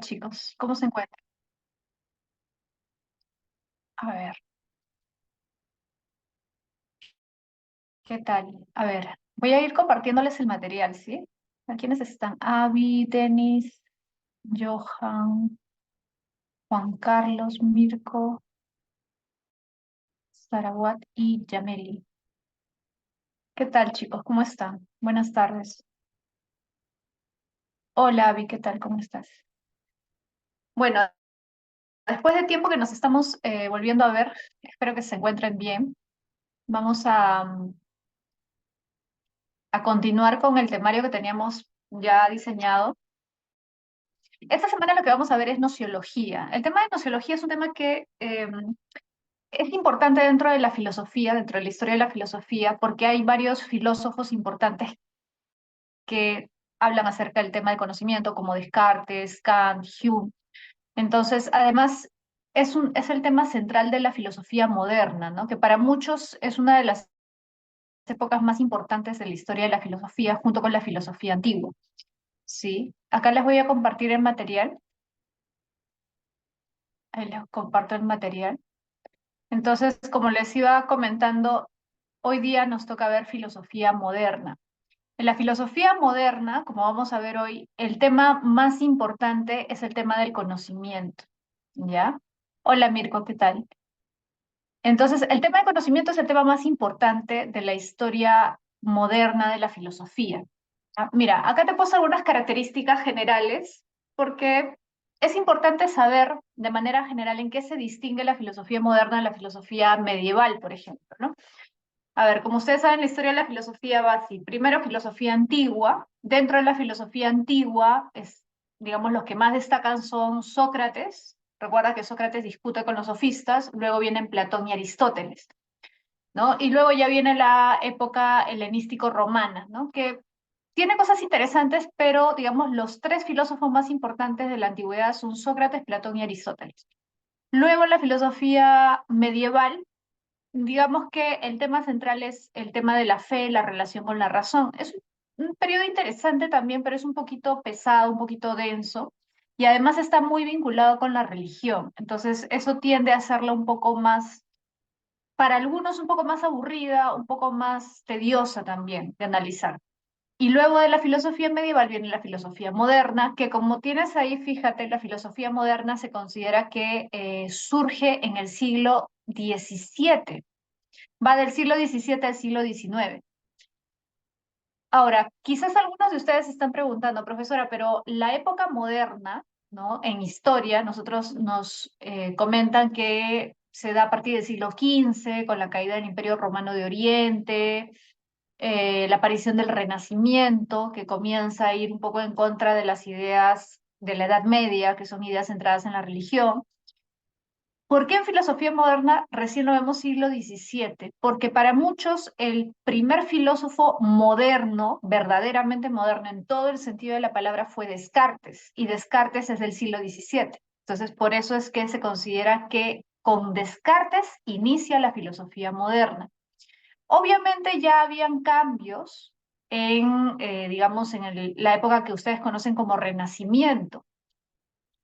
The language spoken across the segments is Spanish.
chicos? ¿Cómo se encuentran? A ver, ¿qué tal? A ver, voy a ir compartiéndoles el material, ¿sí? ¿A quiénes están? Avi, Denis, Johan, Juan Carlos, Mirko, Sarawat y Yameli. ¿Qué tal, chicos? ¿Cómo están? Buenas tardes. Hola, Avi, ¿qué tal? ¿Cómo estás? Bueno, después de tiempo que nos estamos volviendo a ver, espero que se encuentren bien. Vamos a continuar con el temario que teníamos ya diseñado. Esta semana lo que vamos a ver es nociología. El tema de nociología es un tema que es importante dentro de la filosofía, dentro de la historia de la filosofía, porque hay varios filósofos importantes que hablan acerca del tema del conocimiento, como Descartes, Kant, Hume. Entonces, además, es el tema central de la filosofía moderna, ¿no? Que para muchos es una de las épocas más importantes de la historia de la filosofía, junto con la filosofía antigua. ¿Sí? Acá les voy a compartir el material. Ahí les comparto el material. Entonces, como les iba comentando, hoy día nos toca ver filosofía moderna. En la filosofía moderna, como vamos a ver hoy, el tema más importante es el tema del conocimiento, ¿ya? Hola Mirko, ¿qué tal? Entonces, el tema del conocimiento es el tema más importante de la historia moderna de la filosofía. Mira, acá te puse algunas características generales porque es importante saber de manera general en qué se distingue la filosofía moderna de la filosofía medieval, por ejemplo, ¿no? A ver, como ustedes saben, la historia de la filosofía va así. Primero, filosofía antigua. Dentro de la filosofía antigua, digamos, los que más destacan son Sócrates. Recuerda que Sócrates discute con los sofistas. Luego vienen Platón y Aristóteles, ¿no? Y luego ya viene la época helenístico-romana, ¿no? Que tiene cosas interesantes, pero digamos los tres filósofos más importantes de la antigüedad son Sócrates, Platón y Aristóteles. Luego en la filosofía medieval, digamos que el tema central es el tema de la fe, la relación con la razón. Es un periodo interesante también, pero es un poquito pesado, un poquito denso. Y además está muy vinculado con la religión. Entonces, eso tiende a hacerlo un poco más, para algunos un poco más aburrida, un poco más tediosa también de analizar. Y luego de la filosofía medieval viene la filosofía moderna, que como tienes ahí, fíjate, la filosofía moderna se considera que surge en el siglo XVII, va del siglo XVII al siglo XIX. Ahora, quizás algunos de ustedes se están preguntando, profesora, pero la época moderna, ¿no? En historia, nosotros nos comentan que se da a partir del siglo XV, con la caída del Imperio Romano de Oriente, la aparición del Renacimiento, que comienza a ir un poco en contra de las ideas de la Edad Media, que son ideas centradas en la religión. ¿Por qué en filosofía moderna recién lo vemos siglo XVII? Porque para muchos el primer filósofo moderno, verdaderamente moderno en todo el sentido de la palabra, fue Descartes, y Descartes es del siglo XVII. Entonces, por eso es que se considera que con Descartes inicia la filosofía moderna. Obviamente ya habían cambios en, digamos, en la época que ustedes conocen como Renacimiento.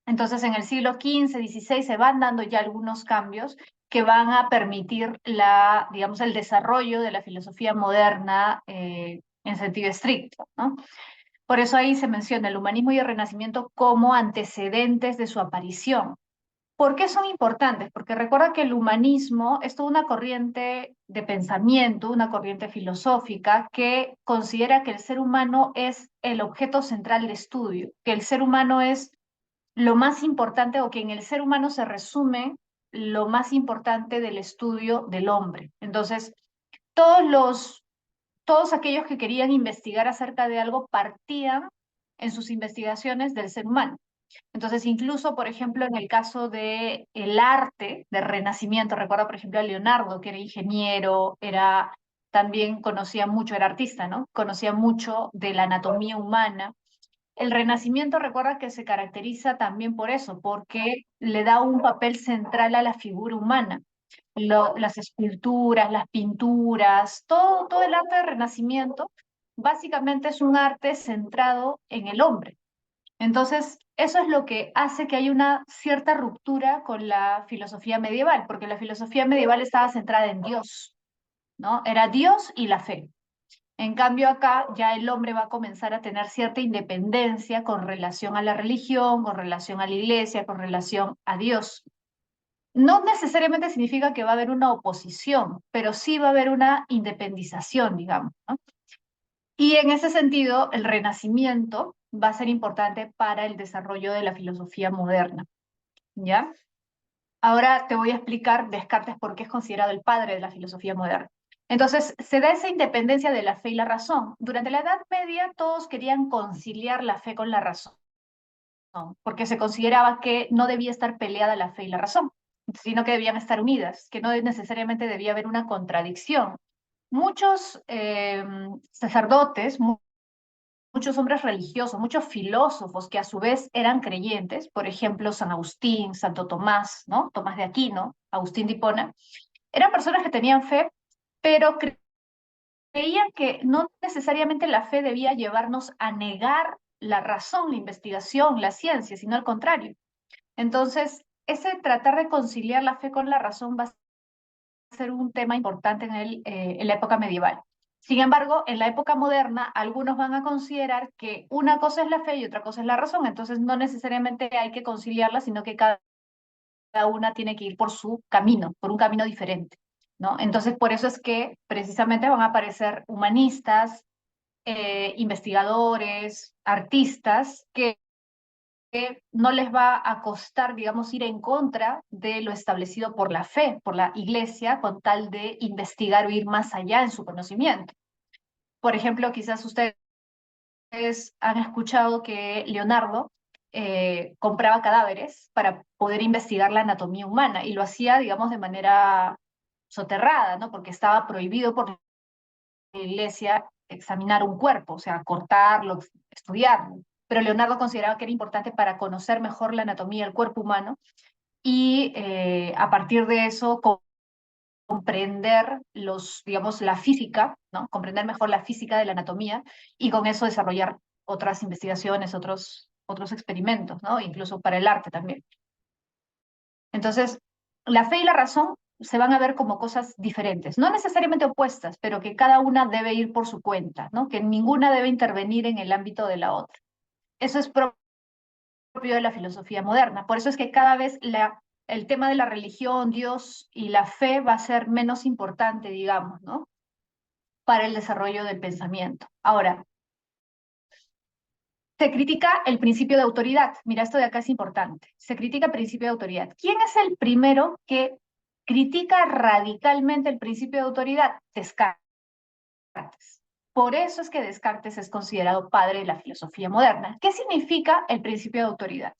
Entonces, en el siglo XV, XVI se van dando ya algunos cambios que van a permitir digamos, el desarrollo de la filosofía moderna en sentido estricto, ¿no? Por eso ahí se menciona el humanismo y el renacimiento como antecedentes de su aparición. ¿Por qué son importantes? Porque recuerda que el humanismo es toda una corriente de pensamiento, una corriente filosófica que considera que el ser humano es el objeto central de estudio, que el ser humano es lo más importante o que en el ser humano se resume lo más importante del estudio del hombre. Entonces, todos todos aquellos que querían investigar acerca de algo partían en sus investigaciones del ser humano. Entonces, incluso, por ejemplo, en el caso de el arte del Renacimiento, recuerda, por ejemplo, a Leonardo, que era ingeniero, también conocía mucho, era artista, ¿no? Conocía mucho de la anatomía humana. El Renacimiento recuerda que se caracteriza también por eso, porque le da un papel central a la figura humana. Las esculturas, las pinturas, todo el arte del Renacimiento básicamente es un arte centrado en el hombre. Entonces, eso es lo que hace que haya una cierta ruptura con la filosofía medieval, porque la filosofía medieval estaba centrada en Dios, ¿no? Era Dios y la fe. En cambio, acá ya el hombre va a comenzar a tener cierta independencia con relación a la religión, con relación a la iglesia, con relación a Dios. No necesariamente significa que va a haber una oposición, pero sí va a haber una independización, digamos, ¿no? Y en ese sentido, el Renacimiento va a ser importante para el desarrollo de la filosofía moderna, ¿ya? Ahora te voy a explicar Descartes por qué es considerado el padre de la filosofía moderna. Entonces, se da esa independencia de la fe y la razón. Durante la Edad Media, todos querían conciliar la fe con la razón, porque se consideraba que no debía estar peleada la fe y la razón, sino que debían estar unidas, que no necesariamente debía haber una contradicción. Muchos sacerdotes, muchos hombres religiosos, muchos filósofos que a su vez eran creyentes, por ejemplo, San Agustín, Santo Tomás, ¿no? Tomás de Aquino, Agustín de Hipona, eran personas que tenían fe, pero creían que no necesariamente la fe debía llevarnos a negar la razón, la investigación, la ciencia, sino al contrario. Entonces, ese tratar de conciliar la fe con la razón va a ser un tema importante en la época medieval. Sin embargo, en la época moderna, algunos van a considerar que una cosa es la fe y otra cosa es la razón, entonces no necesariamente hay que conciliarlas, sino que cada una tiene que ir por su camino, por un camino diferente, ¿no? Entonces, por eso es que precisamente van a aparecer humanistas, investigadores, artistas, que no les va a costar, digamos, ir en contra de lo establecido por la fe, por la iglesia, con tal de investigar o ir más allá en su conocimiento. Por ejemplo, quizás ustedes han escuchado que Leonardo compraba cadáveres para poder investigar la anatomía humana y lo hacía, digamos, de manera soterrada, ¿no? Porque estaba prohibido por la iglesia examinar un cuerpo, o sea, cortarlo, estudiarlo. Pero Leonardo consideraba que era importante para conocer mejor la anatomía del cuerpo humano y a partir de eso comprender digamos, la física, ¿no? Comprender mejor la física de la anatomía y con eso desarrollar otras investigaciones, otros experimentos, ¿no? Incluso para el arte también. Entonces, la fe y la razón se van a ver como cosas diferentes, no necesariamente opuestas, pero que cada una debe ir por su cuenta, ¿no? Que ninguna debe intervenir en el ámbito de la otra. Eso es propio de la filosofía moderna. Por eso es que cada vez el tema de la religión, Dios y la fe va a ser menos importante, digamos, ¿no? Para el desarrollo del pensamiento. Ahora, se critica el principio de autoridad. Mira, esto de acá es importante. Se critica el principio de autoridad. ¿Quién es el primero que critica radicalmente el principio de autoridad? Descartes. Por eso es que Descartes es considerado padre de la filosofía moderna. ¿Qué significa el principio de autoridad?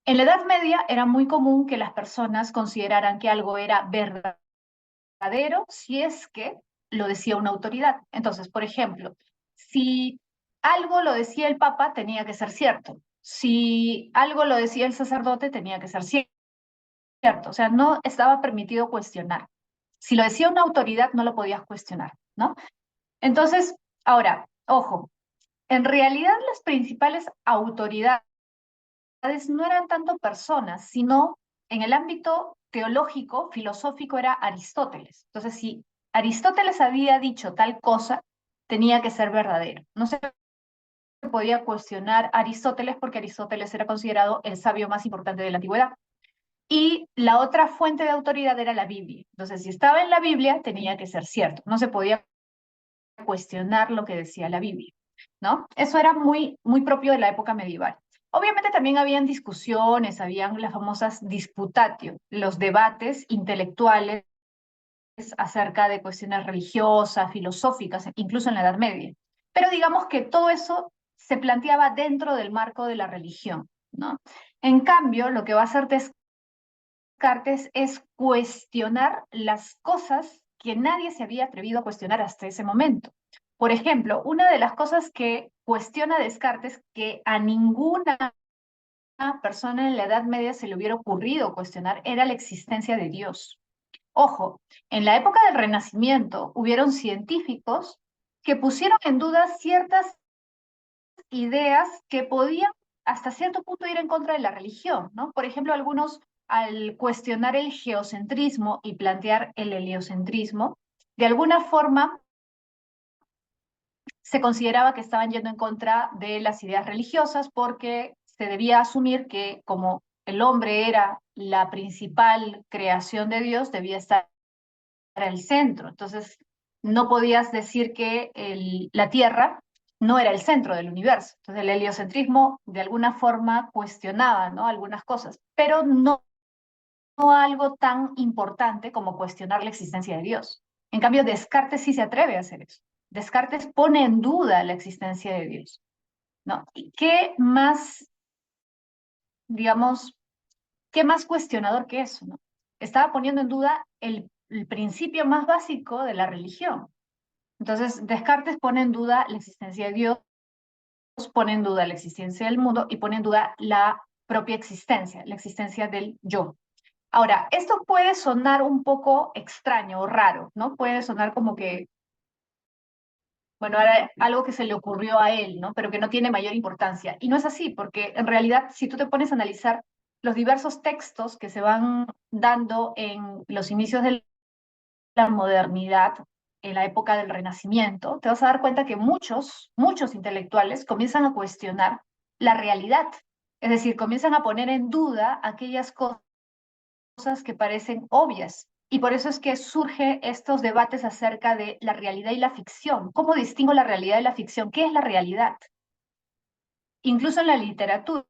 En la Edad Media era muy común que las personas consideraran que algo era verdadero si es que lo decía una autoridad. Entonces, por ejemplo, si algo lo decía el Papa, tenía que ser cierto. Si algo lo decía el sacerdote, tenía que ser cierto. O sea, no estaba permitido cuestionar. Si lo decía una autoridad, no lo podías cuestionar, ¿no? Entonces, ahora, ojo, en realidad las principales autoridades no eran tanto personas, sino en el ámbito teológico, filosófico, era Aristóteles. Entonces, si Aristóteles había dicho tal cosa, tenía que ser verdadero. No se podía cuestionar a Aristóteles porque Aristóteles era considerado el sabio más importante de la antigüedad. Y la otra fuente de autoridad era la Biblia. Entonces, si estaba en la Biblia, tenía que ser cierto. No se podía cuestionar lo que decía la Biblia, ¿no? Eso era muy, muy propio de la época medieval. Obviamente también habían discusiones, habían las famosas disputatio, los debates intelectuales acerca de cuestiones religiosas, filosóficas, incluso en la Edad Media. Pero digamos que todo eso se planteaba dentro del marco de la religión, ¿no? En cambio, lo que va a hacer Descartes es cuestionar las cosas que nadie se había atrevido a cuestionar hasta ese momento. Por ejemplo, una de las cosas que cuestiona Descartes que a ninguna persona en la Edad Media se le hubiera ocurrido cuestionar era la existencia de Dios. Ojo, en la época del Renacimiento hubieron científicos que pusieron en duda ciertas ideas que podían hasta cierto punto ir en contra de la religión, ¿no? Por ejemplo, algunos al cuestionar el geocentrismo y plantear el heliocentrismo, de alguna forma se consideraba que estaban yendo en contra de las ideas religiosas porque se debía asumir que como el hombre era la principal creación de Dios, debía estar en el centro. Entonces, no podías decir que la Tierra no era el centro del universo. Entonces, el heliocentrismo de alguna forma cuestionaba, ¿no?, algunas cosas, pero no algo tan importante como cuestionar la existencia de Dios. En cambio, Descartes sí se atreve a hacer eso. Descartes pone en duda la existencia de Dios, ¿no? ¿Y qué más, digamos, qué más cuestionador que eso, ¿no? Estaba poniendo en duda el principio más básico de la religión. Entonces, Descartes pone en duda la existencia de Dios, pone en duda la existencia del mundo y pone en duda la propia existencia, la existencia del yo. Ahora, esto puede sonar un poco extraño o raro, ¿no? Puede sonar como que, bueno, era algo que se le ocurrió a él, ¿no? Pero que no tiene mayor importancia. Y no es así, porque en realidad, si tú te pones a analizar los diversos textos que se van dando en los inicios de la modernidad, en la época del Renacimiento, te vas a dar cuenta que muchos intelectuales comienzan a cuestionar la realidad. Es decir, comienzan a poner en duda aquellas cosas que parecen obvias. Y por eso es que surgen estos debates acerca de la realidad y la ficción. ¿Cómo distingo la realidad de la ficción? ¿Qué es la realidad? Incluso en la literatura,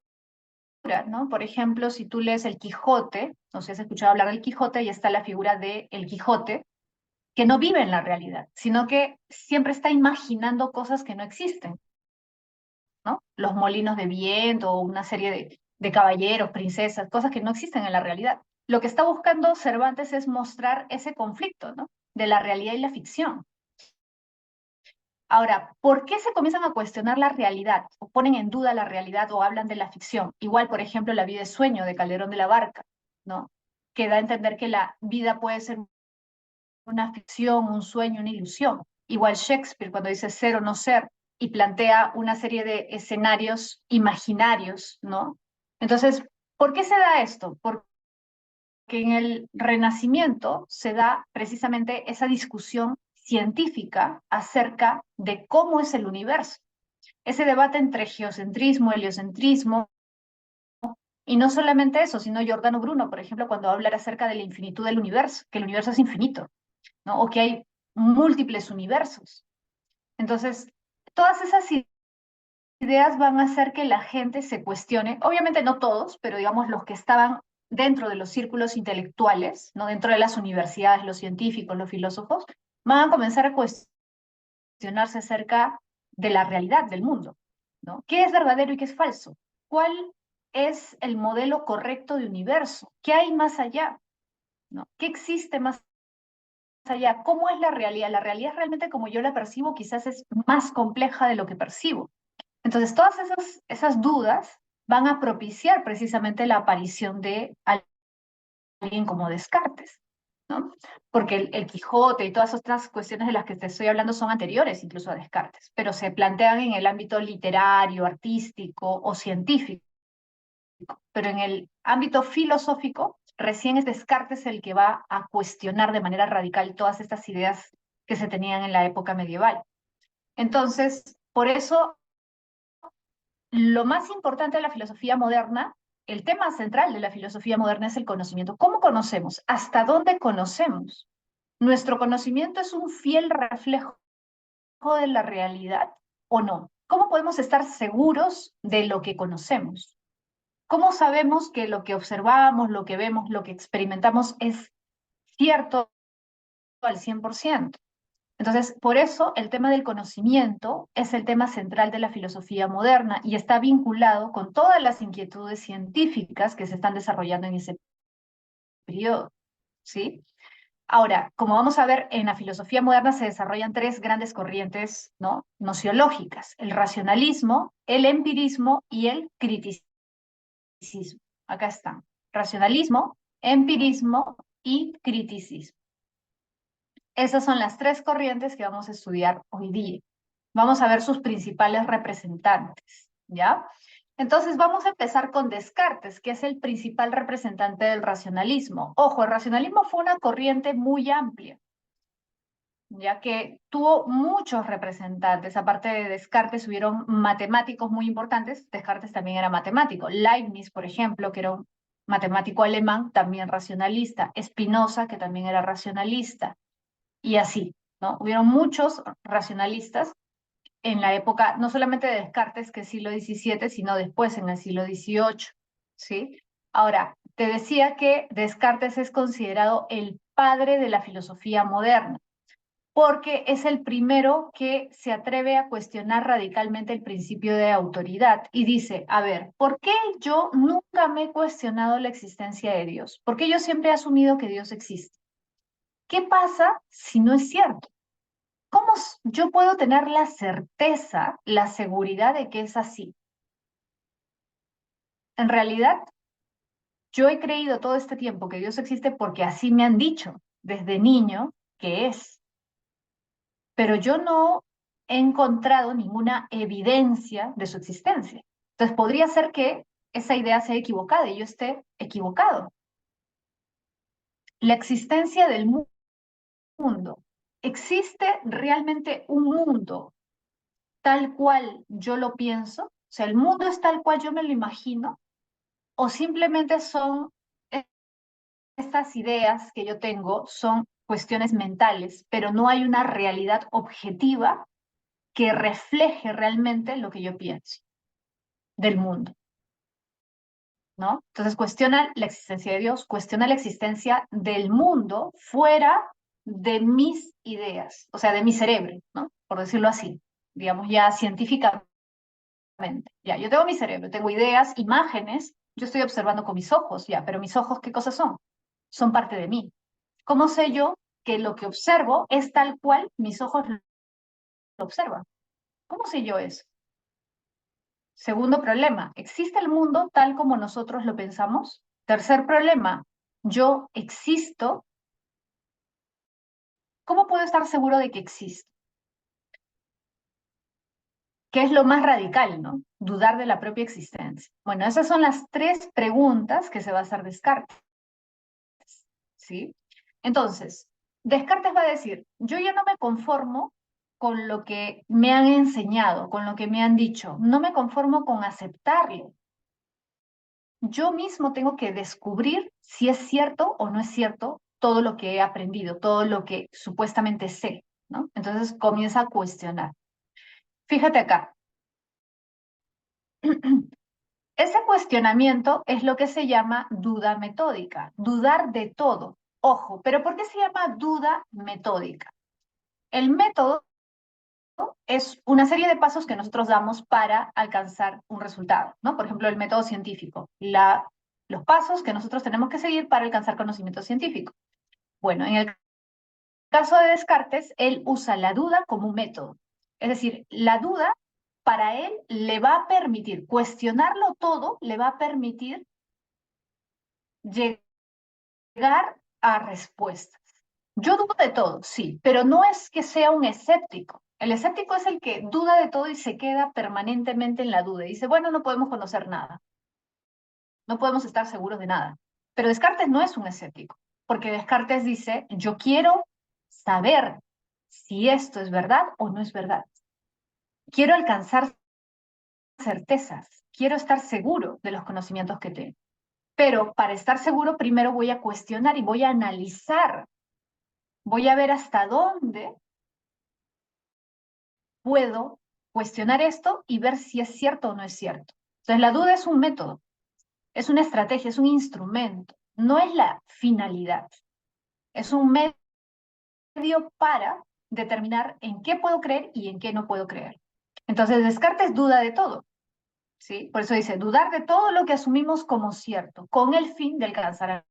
¿no? Por ejemplo, si tú lees El Quijote, no sé si has escuchado hablar del Quijote, y está la figura de El Quijote, que no vive en la realidad, sino que siempre está imaginando cosas que no existen, ¿no? Los molinos de viento, o una serie de caballeros, princesas, cosas que no existen en la realidad. Lo que está buscando Cervantes es mostrar ese conflicto, ¿no?, de la realidad y la ficción. Ahora, ¿por qué se comienzan a cuestionar la realidad, o ponen en duda la realidad, o hablan de la ficción? Igual, por ejemplo, La vida es sueño, de Calderón de la Barca, ¿no?, que da a entender que la vida puede ser una ficción, un sueño, una ilusión. Igual Shakespeare, cuando dice ser o no ser, y plantea una serie de escenarios imaginarios, ¿no? Entonces, ¿por qué se da esto? Porque en el Renacimiento se da precisamente esa discusión científica acerca de cómo es el universo. Ese debate entre geocentrismo, heliocentrismo, y no solamente eso, sino Giordano Bruno, por ejemplo, cuando habla acerca de la infinitud del universo, que el universo es infinito, ¿no?, o que hay múltiples universos. Entonces, todas esas ideas van a hacer que la gente se cuestione, obviamente no todos, pero digamos los que estaban dentro de los círculos intelectuales, ¿no?, dentro de las universidades, los científicos, los filósofos, van a comenzar a cuestionarse acerca de la realidad del mundo, ¿no? ¿Qué es verdadero y qué es falso? ¿Cuál es el modelo correcto de universo? ¿Qué hay más allá? ¿No? ¿Qué existe más allá? ¿Cómo es la realidad? La realidad realmente como yo la percibo quizás es más compleja de lo que percibo. Entonces, todas esas dudas van a propiciar precisamente la aparición de alguien como Descartes, ¿no? Porque el Quijote y todas otras cuestiones de las que te estoy hablando son anteriores incluso a Descartes, pero se plantean en el ámbito literario, artístico o científico. Pero en el ámbito filosófico, recién es Descartes el que va a cuestionar de manera radical todas estas ideas que se tenían en la época medieval. Entonces, por eso, lo más importante de la filosofía moderna, el tema central de la filosofía moderna es el conocimiento. ¿Cómo conocemos? ¿Hasta dónde conocemos? ¿Nuestro conocimiento es un fiel reflejo de la realidad o no? ¿Cómo podemos estar seguros de lo que conocemos? ¿Cómo sabemos que lo que observamos, lo que vemos, lo que experimentamos es cierto al 100%? Entonces, por eso el tema del conocimiento es el tema central de la filosofía moderna y está vinculado con todas las inquietudes científicas que se están desarrollando en ese periodo, ¿sí? Ahora, como vamos a ver, en la filosofía moderna se desarrollan tres grandes corrientes, ¿no?, nociológicas: el racionalismo, el empirismo y el criticismo. Acá están: racionalismo, empirismo y criticismo. Esas son las tres corrientes que vamos a estudiar hoy día. Vamos a ver sus principales representantes, ¿ya? Entonces vamos a empezar con Descartes, que es el principal representante del racionalismo. Ojo, el racionalismo fue una corriente muy amplia, ya que tuvo muchos representantes. Aparte de Descartes, hubieron matemáticos muy importantes. Descartes también era matemático. Leibniz, por ejemplo, que era un matemático alemán, también racionalista. Spinoza, que también era racionalista. Y así, ¿no? Hubieron muchos racionalistas en la época, no solamente de Descartes, que es siglo XVII, sino después en el siglo XVIII, ¿sí? Ahora, te decía que Descartes es considerado el padre de la filosofía moderna, porque es el primero que se atreve a cuestionar radicalmente el principio de autoridad y dice, a ver, ¿por qué yo nunca me he cuestionado la existencia de Dios? ¿Por qué yo siempre he asumido que Dios existe? ¿Qué pasa si no es cierto? ¿Cómo yo puedo tener la certeza, la seguridad de que es así? En realidad, yo he creído todo este tiempo que Dios existe porque así me han dicho desde niño que es, pero yo no he encontrado ninguna evidencia de su existencia. Entonces podría ser que esa idea sea equivocada y yo esté equivocado. La existencia del mundo. ¿Existe realmente un mundo tal cual yo lo pienso? O sea, ¿el mundo es tal cual yo me lo imagino? ¿O simplemente son estas ideas que yo tengo, son cuestiones mentales, pero no hay una realidad objetiva que refleje realmente lo que yo pienso del mundo, ¿no? Entonces cuestiona la existencia de Dios, cuestiona la existencia del mundo fuera de mis ideas, o sea, de mi cerebro, ¿no? Por decirlo así, digamos ya científicamente. Ya, yo tengo mi cerebro, tengo ideas, imágenes, yo estoy observando con mis ojos, ya, pero mis ojos, ¿qué cosas son? Son parte de mí. ¿Cómo sé yo que lo que observo es tal cual mis ojos lo observan? ¿Cómo sé yo eso? Segundo problema, ¿existe el mundo tal como nosotros lo pensamos? Tercer problema, ¿yo existo? ¿Cómo puedo estar seguro de que existo? ¿Qué es lo más radical, no? Dudar de la propia existencia. Bueno, esas son las tres preguntas que se va a hacer Descartes, ¿sí? Entonces, Descartes va a decir, yo ya no me conformo con lo que me han enseñado, con lo que me han dicho, no me conformo con aceptarlo. Yo mismo tengo que descubrir si es cierto o no es cierto todo lo que he aprendido, todo lo que supuestamente sé, ¿no? Entonces comienza a cuestionar. Fíjate acá, ese cuestionamiento es lo que se llama duda metódica, dudar de todo. Ojo, pero ¿por qué se llama duda metódica? El método es una serie de pasos que nosotros damos para alcanzar un resultado, ¿no? Por ejemplo, el método científico, los pasos que nosotros tenemos que seguir para alcanzar conocimiento científico. Bueno, en el caso de Descartes, él usa la duda como un método. Es decir, la duda para él le va a permitir, cuestionarlo todo, le va a permitir llegar a respuestas. Yo dudo de todo, sí, pero no es que sea un escéptico. El escéptico es el que duda de todo y se queda permanentemente en la duda. Y dice, bueno, no podemos conocer nada, no podemos estar seguros de nada. Pero Descartes no es un escéptico, porque Descartes dice, yo quiero saber si esto es verdad o no es verdad. Quiero alcanzar certezas, quiero estar seguro de los conocimientos que tengo. Pero para estar seguro, primero voy a cuestionar y voy a analizar, voy a ver hasta dónde puedo cuestionar esto y ver si es cierto o no es cierto. Entonces, la duda es un método, es una estrategia, es un instrumento, no es la finalidad, es un medio para determinar en qué puedo creer y en qué no puedo creer. Entonces, Descartes duda de todo, ¿sí? Por eso dice, dudar de todo lo que asumimos como cierto, con el fin de alcanzar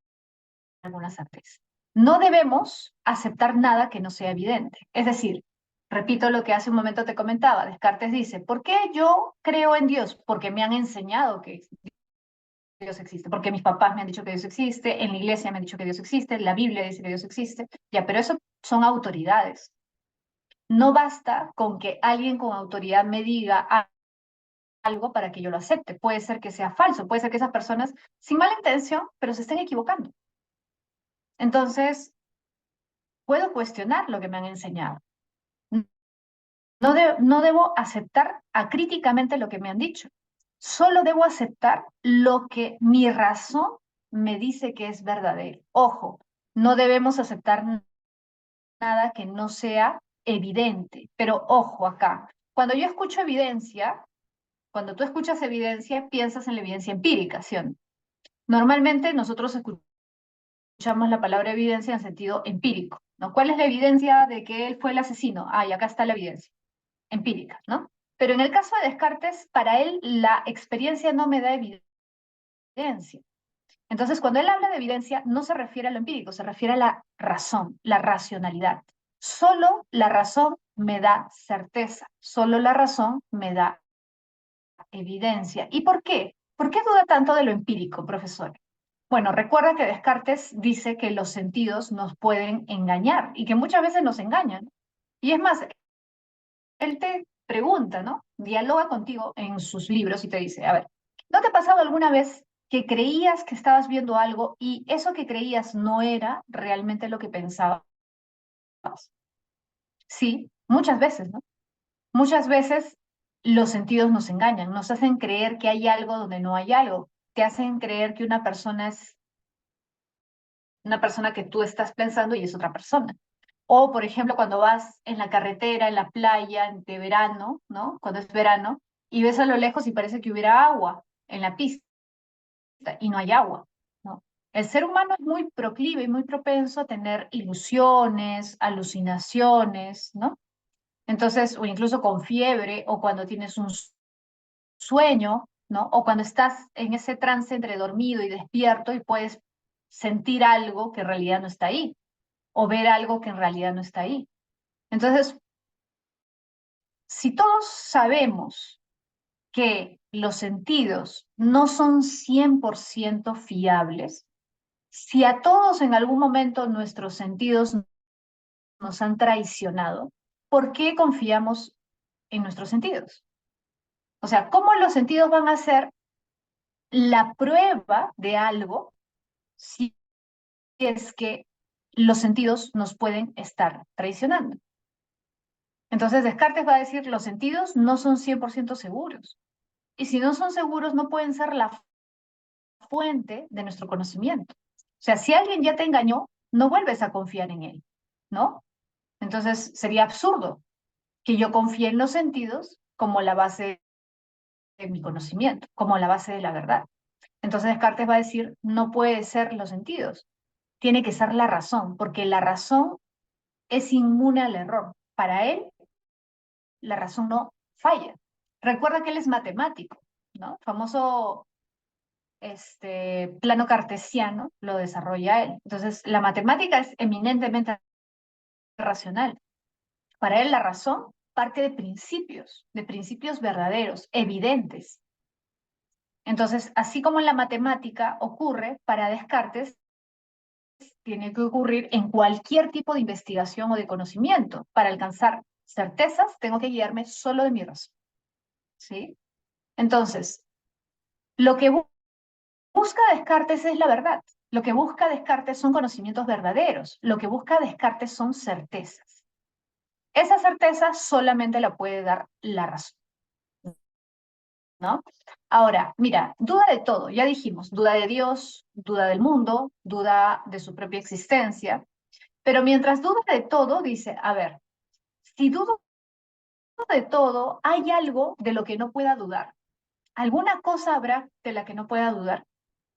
alguna certeza. No debemos aceptar nada que no sea evidente. Es decir, repito lo que hace un momento te comentaba, Descartes dice, ¿por qué yo creo en Dios? Porque me han enseñado que Dios existe, porque mis papás me han dicho que Dios existe, en la iglesia me han dicho que Dios existe, la Biblia dice que Dios existe, ya, pero eso son autoridades. No basta con que alguien con autoridad me diga, algo para que yo lo acepte. Puede ser que sea falso, puede ser que esas personas, sin mala intención, pero se estén equivocando. Entonces, puedo cuestionar lo que me han enseñado. No debo aceptar acríticamente lo que me han dicho. Solo debo aceptar lo que mi razón me dice que es verdadero. Ojo, no debemos aceptar nada que no sea evidente. Pero ojo acá, cuando yo escucho evidencia, cuando tú escuchas evidencia, piensas en la evidencia empírica, ¿sí o no? Normalmente nosotros escuchamos la palabra evidencia en sentido empírico, ¿no? ¿Cuál es la evidencia de que él fue el asesino? Ah, y acá está la evidencia empírica, ¿no? Pero en el caso de Descartes, para él la experiencia no me da evidencia. Entonces, cuando él habla de evidencia, no se refiere a lo empírico, se refiere a la razón, la racionalidad. Solo la razón me da certeza, solo la razón me da evidencia. ¿Y por qué? ¿Por qué duda tanto de lo empírico, profesor? Bueno, recuerda que Descartes dice que los sentidos nos pueden engañar y que muchas veces nos engañan. Y es más, él te pregunta, ¿no? Dialoga contigo en sus libros y te dice, a ver, ¿no te ha pasado alguna vez que creías que estabas viendo algo y eso que creías no era realmente lo que pensabas? Sí, muchas veces, ¿no? Muchas veces los sentidos nos engañan, nos hacen creer que hay algo donde no hay algo, te hacen creer que una persona que tú estás pensando y es otra persona. O, por ejemplo, cuando vas en la carretera, en la playa, de verano, ¿no? Cuando es verano, y ves a lo lejos y parece que hubiera agua en la pista y no hay agua, ¿no? El ser humano es muy proclive y muy propenso a tener ilusiones, alucinaciones, ¿no? Entonces, o incluso con fiebre, o cuando tienes un sueño, ¿no? O cuando estás en ese trance entre dormido y despierto y puedes sentir algo que en realidad no está ahí, o ver algo que en realidad no está ahí. Entonces, si todos sabemos que los sentidos no son 100% fiables, si a todos en algún momento nuestros sentidos nos han traicionado, ¿por qué confiamos en nuestros sentidos? O sea, ¿cómo los sentidos van a ser la prueba de algo si es que los sentidos nos pueden estar traicionando? Entonces Descartes va a decir, los sentidos no son 100% seguros. Y si no son seguros, no pueden ser la fuente de nuestro conocimiento. O sea, si alguien ya te engañó, no vuelves a confiar en él, ¿no? Entonces sería absurdo que yo confíe en los sentidos como la base de mi conocimiento, como la base de la verdad. Entonces Descartes va a decir, no puede ser los sentidos, tiene que ser la razón, porque la razón es inmune al error. Para él, la razón no falla. Recuerda que él es matemático, ¿no? Famoso plano cartesiano lo desarrolla él. Entonces, la matemática es eminentemente racional. Para él, la razón parte de principios verdaderos, evidentes. Entonces, así como en la matemática ocurre, para Descartes tiene que ocurrir en cualquier tipo de investigación o de conocimiento. Para alcanzar certezas, tengo que guiarme solo de mi razón. ¿Sí? Entonces, lo que busca Descartes es la verdad. Lo que busca Descartes son conocimientos verdaderos. Lo que busca Descartes son certezas. Esa certeza solamente la puede dar la razón, ¿no? Ahora, mira, duda de todo, ya dijimos, duda de Dios, duda del mundo, duda de su propia existencia, pero mientras duda de todo, dice, a ver, si dudo de todo, hay algo de lo que no pueda dudar. ¿Alguna cosa habrá de la que no pueda dudar?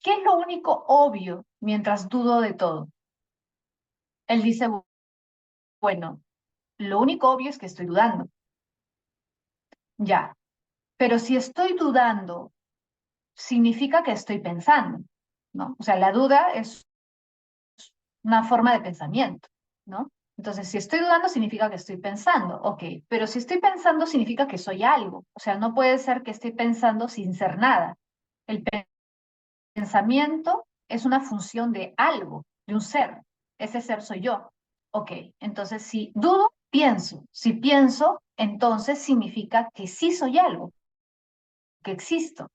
¿Qué es lo único obvio mientras dudo de todo? Él dice, bueno, lo único obvio es que estoy dudando. Ya, pero si estoy dudando, significa que estoy pensando, ¿no? O sea, la duda es una forma de pensamiento, ¿no? Entonces, si estoy dudando, significa que estoy pensando, ok, pero si estoy pensando, significa que soy algo. O sea, no puede ser que estoy pensando sin ser nada. El pensamiento es una función de algo, de un ser. Ese ser soy yo. Ok, entonces si dudo, pienso. Si pienso, entonces significa que sí soy algo, que existo.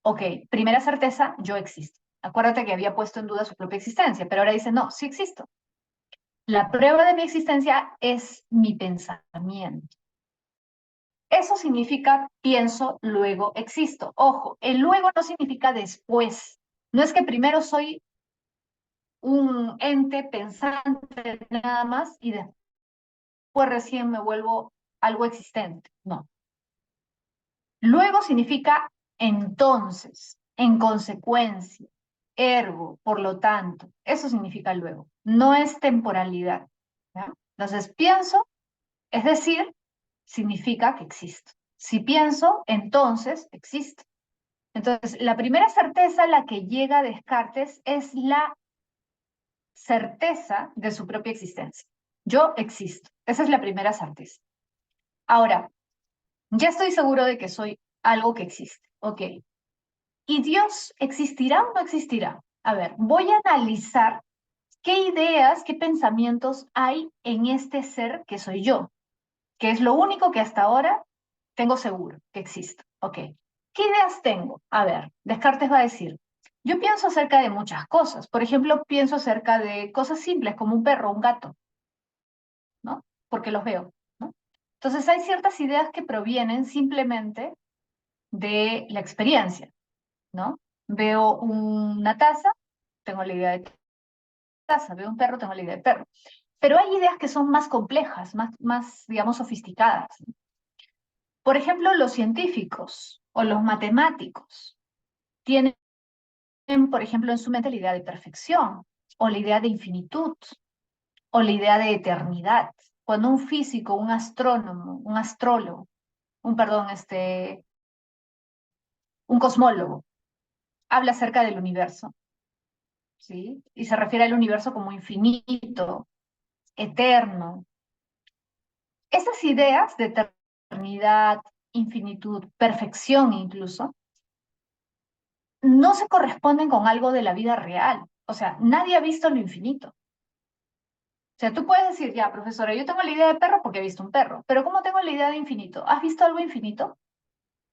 Ok, primera certeza, yo existo. Acuérdate que había puesto en duda su propia existencia, pero ahora dice, no, sí existo. La prueba de mi existencia es mi pensamiento. Eso significa pienso, luego existo. Ojo, el luego no significa después. No es que primero soy un ente pensante nada más y después recién me vuelvo algo existente. No. Luego significa entonces, en consecuencia, ergo, por lo tanto. Eso significa luego. No es temporalidad. ¿Ya? Entonces, pienso, es decir, significa que existo. Si pienso, entonces existo. Entonces, la primera certeza a la que llega Descartes es la certeza de su propia existencia. Yo existo. Esa es la primera certeza. Ahora, ya estoy seguro de que soy algo que existe. Ok. ¿Y Dios existirá o no existirá? A ver, voy a analizar qué ideas, qué pensamientos hay en este ser que soy yo, que es lo único que hasta ahora tengo seguro que existe. Ok. ¿Qué ideas tengo? A ver, Descartes va a decir, yo pienso acerca de muchas cosas. Por ejemplo, pienso acerca de cosas simples como un perro, un gato, ¿no? Porque los veo, ¿no? Entonces hay ciertas ideas que provienen simplemente de la experiencia, ¿no? Veo una taza, tengo la idea de taza, veo un perro, tengo la idea de perro. Pero hay ideas que son más complejas, más digamos, sofisticadas. Por ejemplo, los científicos o los matemáticos tienen, por ejemplo, en su mente la idea de perfección, o la idea de infinitud, o la idea de eternidad. Cuando un físico, un astrónomo, un astrólogo, perdón, un cosmólogo, habla acerca del universo, ¿sí? Y se refiere al universo como infinito, eterno. Esas ideas de eternidad, infinitud, perfección incluso, no se corresponden con algo de la vida real. O sea, nadie ha visto lo infinito. O sea, tú puedes decir, ya, profesora, yo tengo la idea de perro porque he visto un perro, pero ¿cómo tengo la idea de infinito? ¿Has visto algo infinito?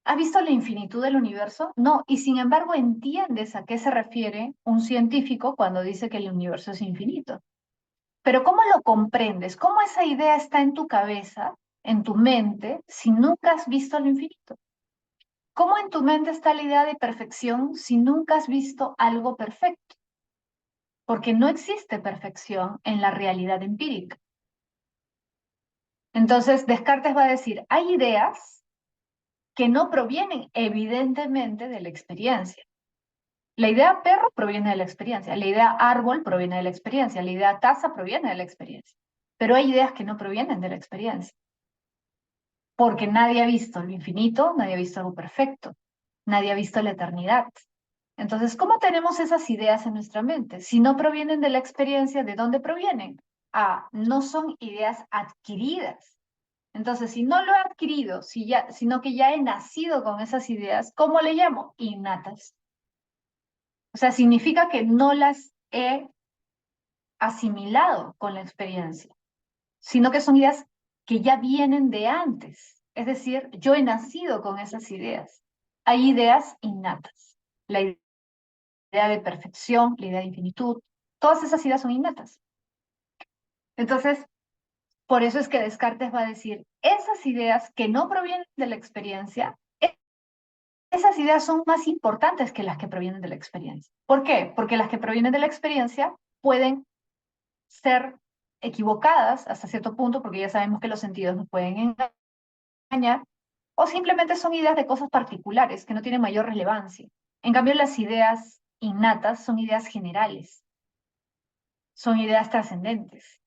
¿Has visto la infinitud del universo? No, y sin embargo entiendes a qué se refiere un científico cuando dice que el universo es infinito. Pero ¿cómo lo comprendes? ¿Cómo esa idea está en tu cabeza, en tu mente, si nunca has visto lo infinito? ¿Cómo en tu mente está la idea de perfección si nunca has visto algo perfecto? Porque no existe perfección en la realidad empírica. Entonces, Descartes va a decir, hay ideas que no provienen evidentemente de la experiencia. La idea perro proviene de la experiencia, la idea árbol proviene de la experiencia, la idea taza proviene de la experiencia. Pero hay ideas que no provienen de la experiencia. Porque nadie ha visto lo infinito, nadie ha visto algo perfecto, nadie ha visto la eternidad. Entonces, ¿cómo tenemos esas ideas en nuestra mente? Si no provienen de la experiencia, ¿de dónde provienen? Ah, no son ideas adquiridas. Entonces, si no lo he adquirido, sino que ya he nacido con esas ideas, ¿cómo le llamo? Innatas. O sea, significa que no las he asimilado con la experiencia, sino que son ideas que ya vienen de antes. Es decir, yo he nacido con esas ideas. Hay ideas innatas. La idea de perfección, la idea de infinitud, todas esas ideas son innatas. Entonces, por eso es que Descartes va a decir, esas ideas que no provienen de la experiencia, esas ideas son más importantes que las que provienen de la experiencia. ¿Por qué? Porque las que provienen de la experiencia pueden ser equivocadas hasta cierto punto, porque ya sabemos que los sentidos nos pueden engañar, o simplemente son ideas de cosas particulares que no tienen mayor relevancia. En cambio, las ideas innatas son ideas generales, son ideas trascendentes,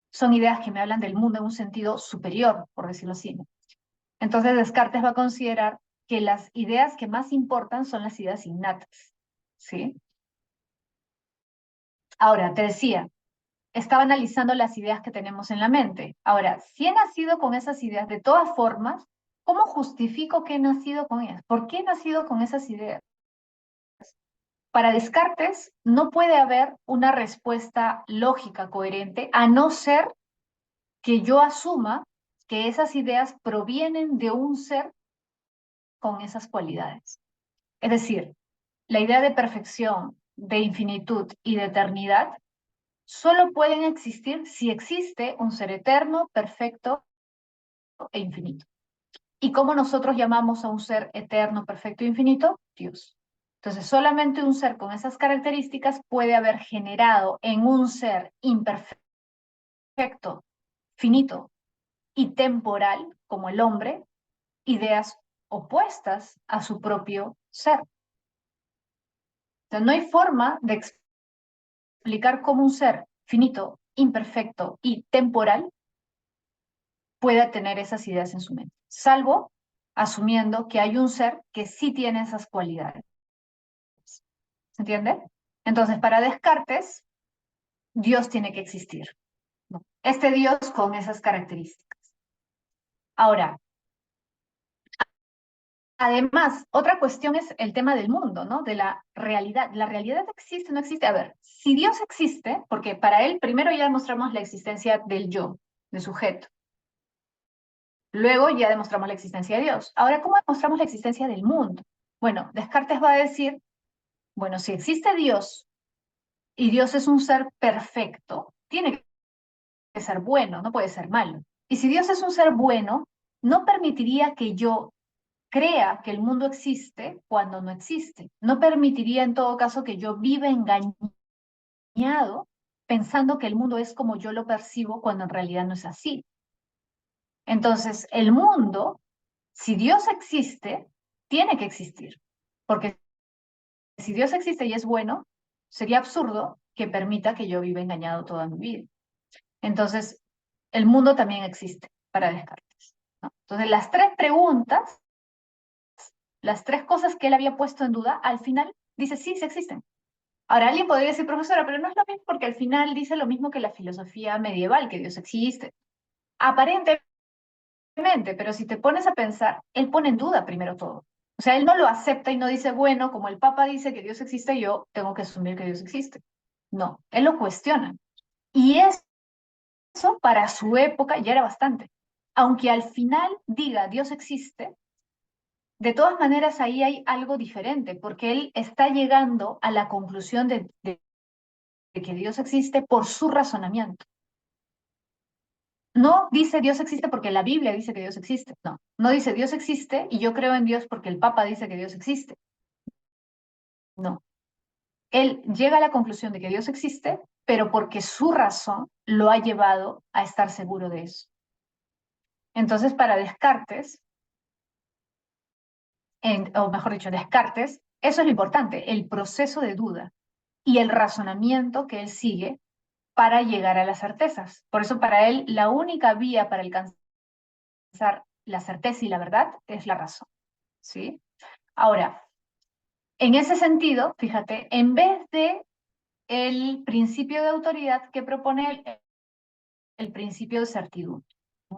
son ideas que me hablan del mundo en un sentido superior, por decirlo así. Entonces, Descartes va a considerar que las ideas que más importan son las ideas innatas, ¿sí? Ahora, te decía, estaba analizando las ideas que tenemos en la mente. Ahora, si he nacido con esas ideas de todas formas, ¿cómo justifico que he nacido con ellas? ¿Por qué he nacido con esas ideas? Para Descartes, no puede haber una respuesta lógica, coherente, a no ser que yo asuma que esas ideas provienen de un ser con esas cualidades. Es decir, la idea de perfección, de infinitud y de eternidad solo pueden existir si existe un ser eterno, perfecto e infinito. ¿Y cómo nosotros llamamos a un ser eterno, perfecto e infinito? Dios. Entonces, solamente un ser con esas características puede haber generado en un ser imperfecto, finito y temporal, como el hombre, ideas opuestas a su propio ser. O sea, no hay forma de explicar cómo un ser finito, imperfecto y temporal pueda tener esas ideas en su mente, salvo asumiendo que hay un ser que sí tiene esas cualidades. ¿Se entiende? Entonces, para Descartes, Dios tiene que existir, ¿no? Este Dios con esas características. Ahora, además, otra cuestión es el tema del mundo, ¿no? De la realidad. ¿La realidad existe o no existe? A ver, si Dios existe, porque para él primero ya demostramos la existencia del yo, del sujeto. Luego ya demostramos la existencia de Dios. Ahora, ¿cómo demostramos la existencia del mundo? Bueno, Descartes va a decir, bueno, si existe Dios y Dios es un ser perfecto, tiene que ser bueno, no puede ser malo. Y si Dios es un ser bueno, no permitiría que yo crea que el mundo existe cuando no existe. No permitiría en todo caso que yo viva engañado pensando que el mundo es como yo lo percibo cuando en realidad no es así. Entonces, el mundo, si Dios existe, tiene que existir. Porque si Dios existe y es bueno, sería absurdo que permita que yo viva engañado toda mi vida. Entonces, el mundo también existe para Descartes, ¿no? Entonces, las tres preguntas, las tres cosas que él había puesto en duda, al final dice, sí, sí existen. Ahora, alguien podría decir, profesora, pero no es lo mismo porque al final dice lo mismo que la filosofía medieval, que Dios existe. Aparentemente, pero si te pones a pensar, él pone en duda primero todo. O sea, él no lo acepta y no dice, bueno, como el Papa dice que Dios existe, yo tengo que asumir que Dios existe. No, él lo cuestiona. Y eso para su época ya era bastante. Aunque al final diga Dios existe, de todas maneras ahí hay algo diferente, porque él está llegando a la conclusión de que Dios existe por su razonamiento. No dice Dios existe porque la Biblia dice que Dios existe. No, no dice Dios existe y yo creo en Dios porque el Papa dice que Dios existe. No. Él llega a la conclusión de que Dios existe, pero porque su razón lo ha llevado a estar seguro de eso. Entonces, para Descartes, o mejor dicho, Descartes, eso es lo importante, el proceso de duda y el razonamiento que él sigue para llegar a las certezas. Por eso para él la única vía para alcanzar la certeza y la verdad es la razón, ¿sí? Ahora, en ese sentido, fíjate, en vez de el principio de autoridad que propone el principio de certidumbre.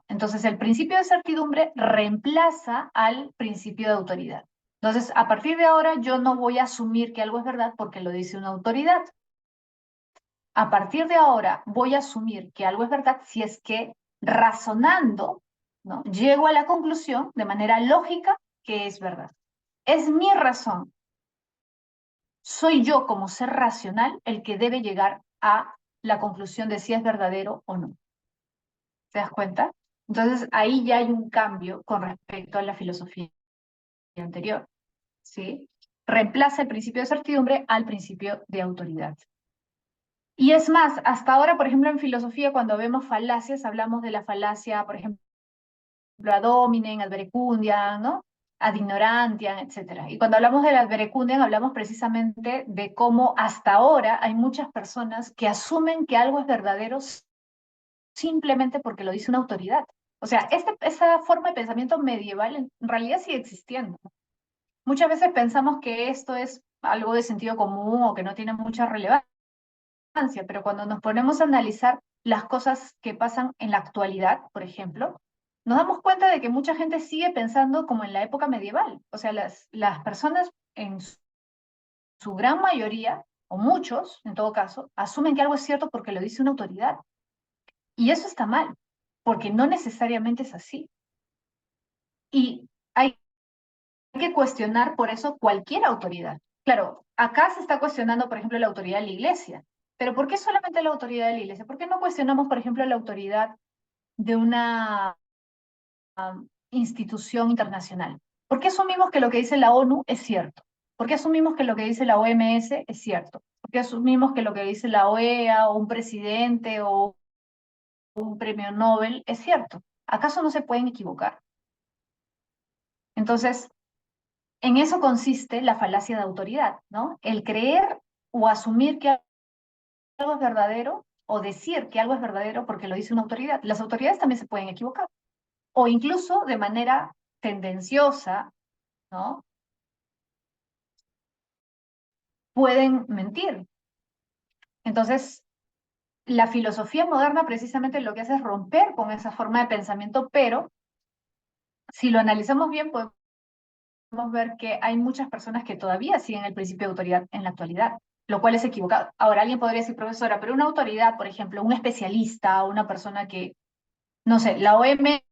Entonces, el principio de certidumbre reemplaza al principio de autoridad. Entonces, a partir de ahora, yo no voy a asumir que algo es verdad porque lo dice una autoridad. A partir de ahora, voy a asumir que algo es verdad si es que razonando, ¿no? Llego a la conclusión de manera lógica que es verdad. Es mi razón. Soy yo como ser racional el que debe llegar a la conclusión de si es verdadero o no. ¿Te das cuenta? Entonces ahí ya hay un cambio con respecto a la filosofía anterior, ¿sí? Reemplaza el principio de certidumbre al principio de autoridad. Y es más, hasta ahora, por ejemplo, en filosofía, cuando vemos falacias, hablamos de la falacia, por ejemplo, ad hominem, ad verecundiam, ¿no? Ad ignorantiam, etc. Y cuando hablamos de ad verecundiam, hablamos precisamente de cómo hasta ahora hay muchas personas que asumen que algo es verdadero simplemente porque lo dice una autoridad. O sea, esa forma de pensamiento medieval en realidad sigue existiendo. Muchas veces pensamos que esto es algo de sentido común o que no tiene mucha relevancia, pero cuando nos ponemos a analizar las cosas que pasan en la actualidad, por ejemplo, nos damos cuenta de que mucha gente sigue pensando como en la época medieval. O sea, las personas en su gran mayoría, o muchos en todo caso, asumen que algo es cierto porque lo dice una autoridad. Y eso está mal, porque no necesariamente es así. Y hay que cuestionar por eso cualquier autoridad. Claro, acá se está cuestionando, por ejemplo, la autoridad de la iglesia, pero ¿por qué solamente la autoridad de la iglesia? ¿Por qué no cuestionamos, por ejemplo, la autoridad de una institución internacional? ¿Por qué asumimos que lo que dice la ONU es cierto? ¿Por qué asumimos que lo que dice la OMS es cierto? ¿Por qué asumimos que lo que dice la OEA o un presidente o un premio Nobel es cierto? ¿Acaso no se pueden equivocar? Entonces, en eso consiste la falacia de autoridad, ¿no? El creer o asumir que algo es verdadero o decir que algo es verdadero porque lo dice una autoridad. Las autoridades también se pueden equivocar o incluso de manera tendenciosa, ¿no? Pueden mentir. Entonces, la filosofía moderna precisamente lo que hace es romper con esa forma de pensamiento, pero si lo analizamos bien, podemos ver que hay muchas personas que todavía siguen el principio de autoridad en la actualidad, lo cual es equivocado. Ahora, alguien podría decir, profesora, pero una autoridad, por ejemplo, un especialista, una persona que, no sé, la OMS,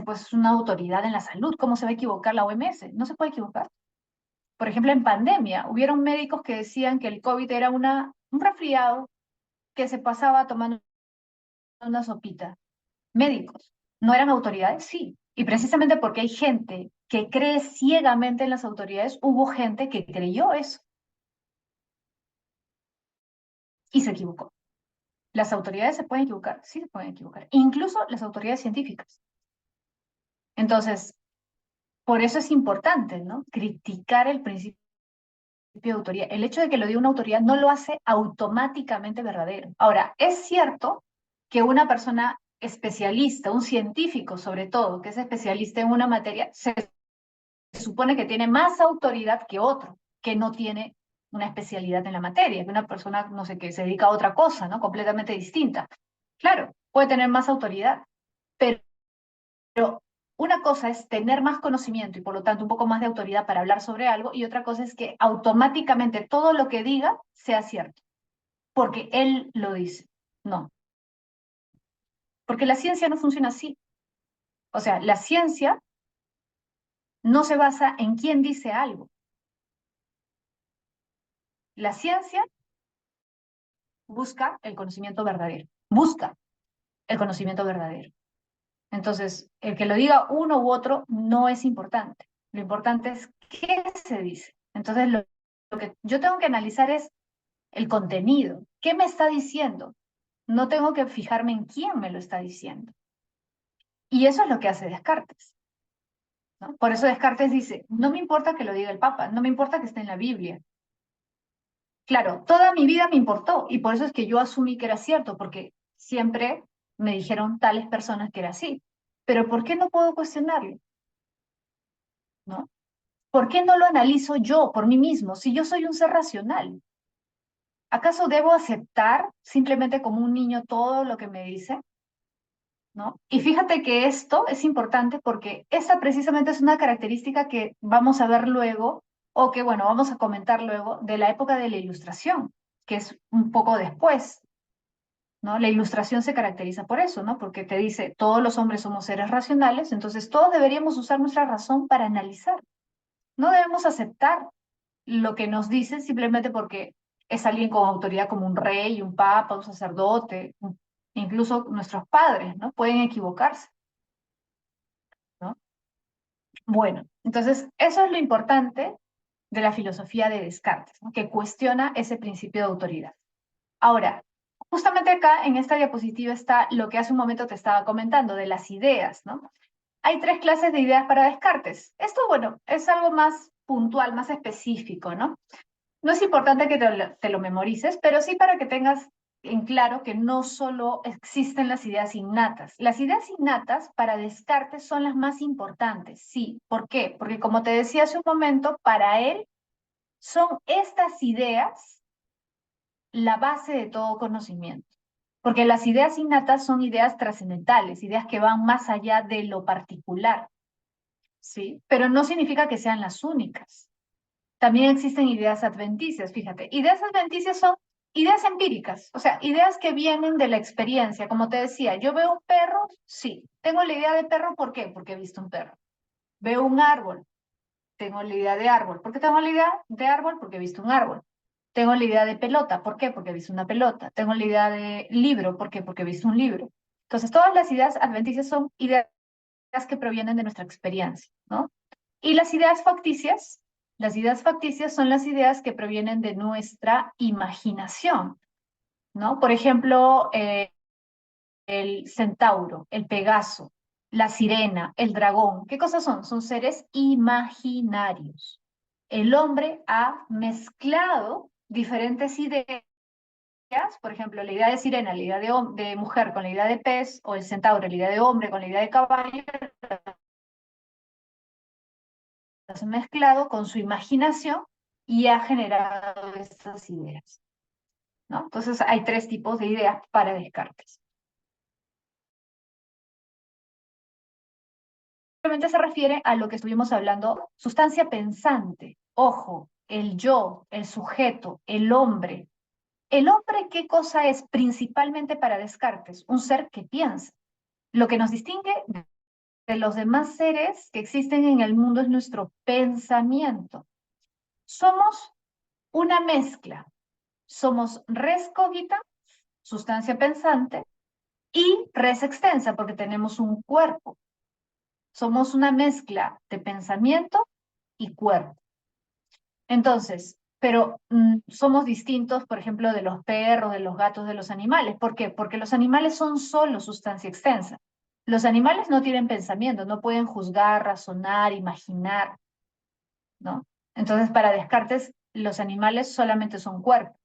pues es una autoridad en la salud, ¿cómo se va a equivocar la OMS? No se puede equivocar. Por ejemplo, en pandemia, hubieron médicos que decían que el COVID era un resfriado que se pasaba tomando una sopita. Médicos, ¿no eran autoridades? Sí. Y precisamente porque hay gente que cree ciegamente en las autoridades, hubo gente que creyó eso y se equivocó. Las autoridades se pueden equivocar, sí se pueden equivocar, incluso las autoridades científicas. Entonces, por eso es importante, ¿no? Criticar el principio de autoría. El hecho de que lo diga una autoridad no lo hace automáticamente verdadero. Ahora, es cierto que una persona especialista, un científico sobre todo, que es especialista en una materia, se supone que tiene más autoridad que otro, que no tiene una especialidad en la materia, que una persona, no sé, que se dedica a otra cosa, ¿no? Completamente distinta. Claro, puede tener más autoridad, pero una cosa es tener más conocimiento y por lo tanto un poco más de autoridad para hablar sobre algo y otra cosa es que automáticamente todo lo que diga sea cierto, porque él lo dice. No, porque la ciencia no funciona así. O sea, la ciencia no se basa en quién dice algo. La ciencia busca el conocimiento verdadero, busca el conocimiento verdadero. Entonces, el que lo diga uno u otro no es importante. Lo importante es qué se dice. Entonces, lo que yo tengo que analizar es el contenido. ¿Qué me está diciendo? No tengo que fijarme en quién me lo está diciendo. Y eso es lo que hace Descartes, ¿no? Por eso Descartes dice, no me importa que lo diga el Papa, no me importa que esté en la Biblia. Claro, toda mi vida me importó y por eso es que yo asumí que era cierto, porque siempre me dijeron tales personas que era así. Pero ¿por qué no puedo cuestionarlo? ¿No? ¿Por qué no lo analizo yo por mí mismo si yo soy un ser racional? ¿Acaso debo aceptar simplemente como un niño todo lo que me dice? ¿No? Y fíjate que esto es importante porque esa precisamente es una característica que vamos a ver luego, o que, bueno, vamos a comentar luego, de la época de la Ilustración, que es un poco después, ¿no? La Ilustración se caracteriza por eso, ¿no? Porque te dice, todos los hombres somos seres racionales, entonces todos deberíamos usar nuestra razón para analizar. No debemos aceptar lo que nos dicen simplemente porque es alguien con autoridad como un rey, un papa, un sacerdote, incluso nuestros padres, ¿no? Pueden equivocarse, ¿no? Bueno, entonces eso es lo importante de la filosofía de Descartes, ¿no? Que cuestiona ese principio de autoridad. Ahora, justamente acá en esta diapositiva está lo que hace un momento te estaba comentando, de las ideas, ¿no? Hay tres clases de ideas para Descartes. Esto, bueno, es algo más puntual, más específico, ¿no? No es importante que te lo memorices, pero sí para que tengas en claro que no solo existen las ideas innatas. Las ideas innatas para Descartes son las más importantes, sí. ¿Por qué? Porque como te decía hace un momento, para él son estas ideas la base de todo conocimiento. Porque las ideas innatas son ideas trascendentales, ideas que van más allá de lo particular, ¿sí? Pero no significa que sean las únicas. También existen ideas adventicias, fíjate. Ideas adventicias son ideas empíricas, o sea, ideas que vienen de la experiencia. Como te decía, yo veo un perro, sí. Tengo la idea de perro, ¿por qué? Porque he visto un perro. Veo un árbol. Tengo la idea de árbol. ¿Por qué tengo la idea de árbol? Porque he visto un árbol. Tengo la idea de pelota. ¿Por qué? Porque he visto una pelota. Tengo la idea de libro. ¿Por qué? Porque he visto un libro. Entonces, todas las ideas adventicias son ideas que provienen de nuestra experiencia, ¿no? Y las ideas facticias son las ideas que provienen de nuestra imaginación, ¿no? Por ejemplo, el centauro, el pegaso, la sirena, el dragón. ¿Qué cosas son? Son seres imaginarios. El hombre ha mezclado diferentes ideas, por ejemplo, la idea de sirena, la idea de mujer con la idea de pez, o el centauro, la idea de hombre con la idea de caballo, las ha mezclado con su imaginación y ha generado estas ideas, ¿no? Entonces hay tres tipos de ideas para Descartes. Simplemente se refiere a lo que estuvimos hablando, sustancia pensante, ojo, el yo, el sujeto, el hombre. ¿El hombre qué cosa es principalmente para Descartes? Un ser que piensa. Lo que nos distingue de los demás seres que existen en el mundo es nuestro pensamiento. Somos una mezcla. Somos res cogita, sustancia pensante, y res extensa, porque tenemos un cuerpo. Somos una mezcla de pensamiento y cuerpo. Entonces, pero somos distintos, por ejemplo, de los perros, de los gatos, de los animales. ¿Por qué? Porque los animales son solo sustancia extensa. Los animales no tienen pensamiento, no pueden juzgar, razonar, imaginar, ¿no? Entonces, para Descartes, los animales solamente son cuerpo.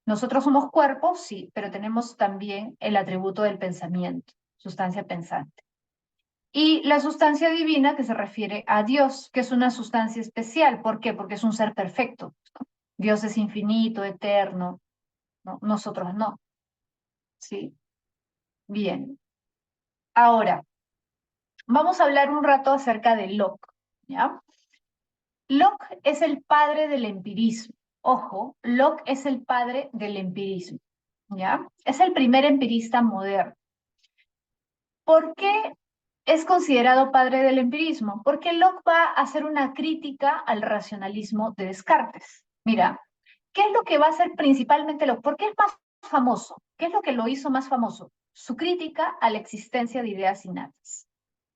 Nosotros somos cuerpo, sí, pero tenemos también el atributo del pensamiento, sustancia pensante. Y la sustancia divina, que se refiere a Dios, que es una sustancia especial. ¿Por qué? Porque es un ser perfecto, ¿no? Dios es infinito, eterno, ¿no? Nosotros no. ¿Sí? Bien. Ahora, vamos a hablar un rato acerca de Locke, ¿ya? Locke es el padre del empirismo. Ojo, Locke es el padre del empirismo, ¿ya? Es el primer empirista moderno. ¿Por qué es considerado padre del empirismo? Porque Locke va a hacer una crítica al racionalismo de Descartes. Mira, ¿qué es lo que va a hacer principalmente Locke? ¿Por qué es más famoso? ¿Qué es lo que lo hizo más famoso? Su crítica a la existencia de ideas innatas.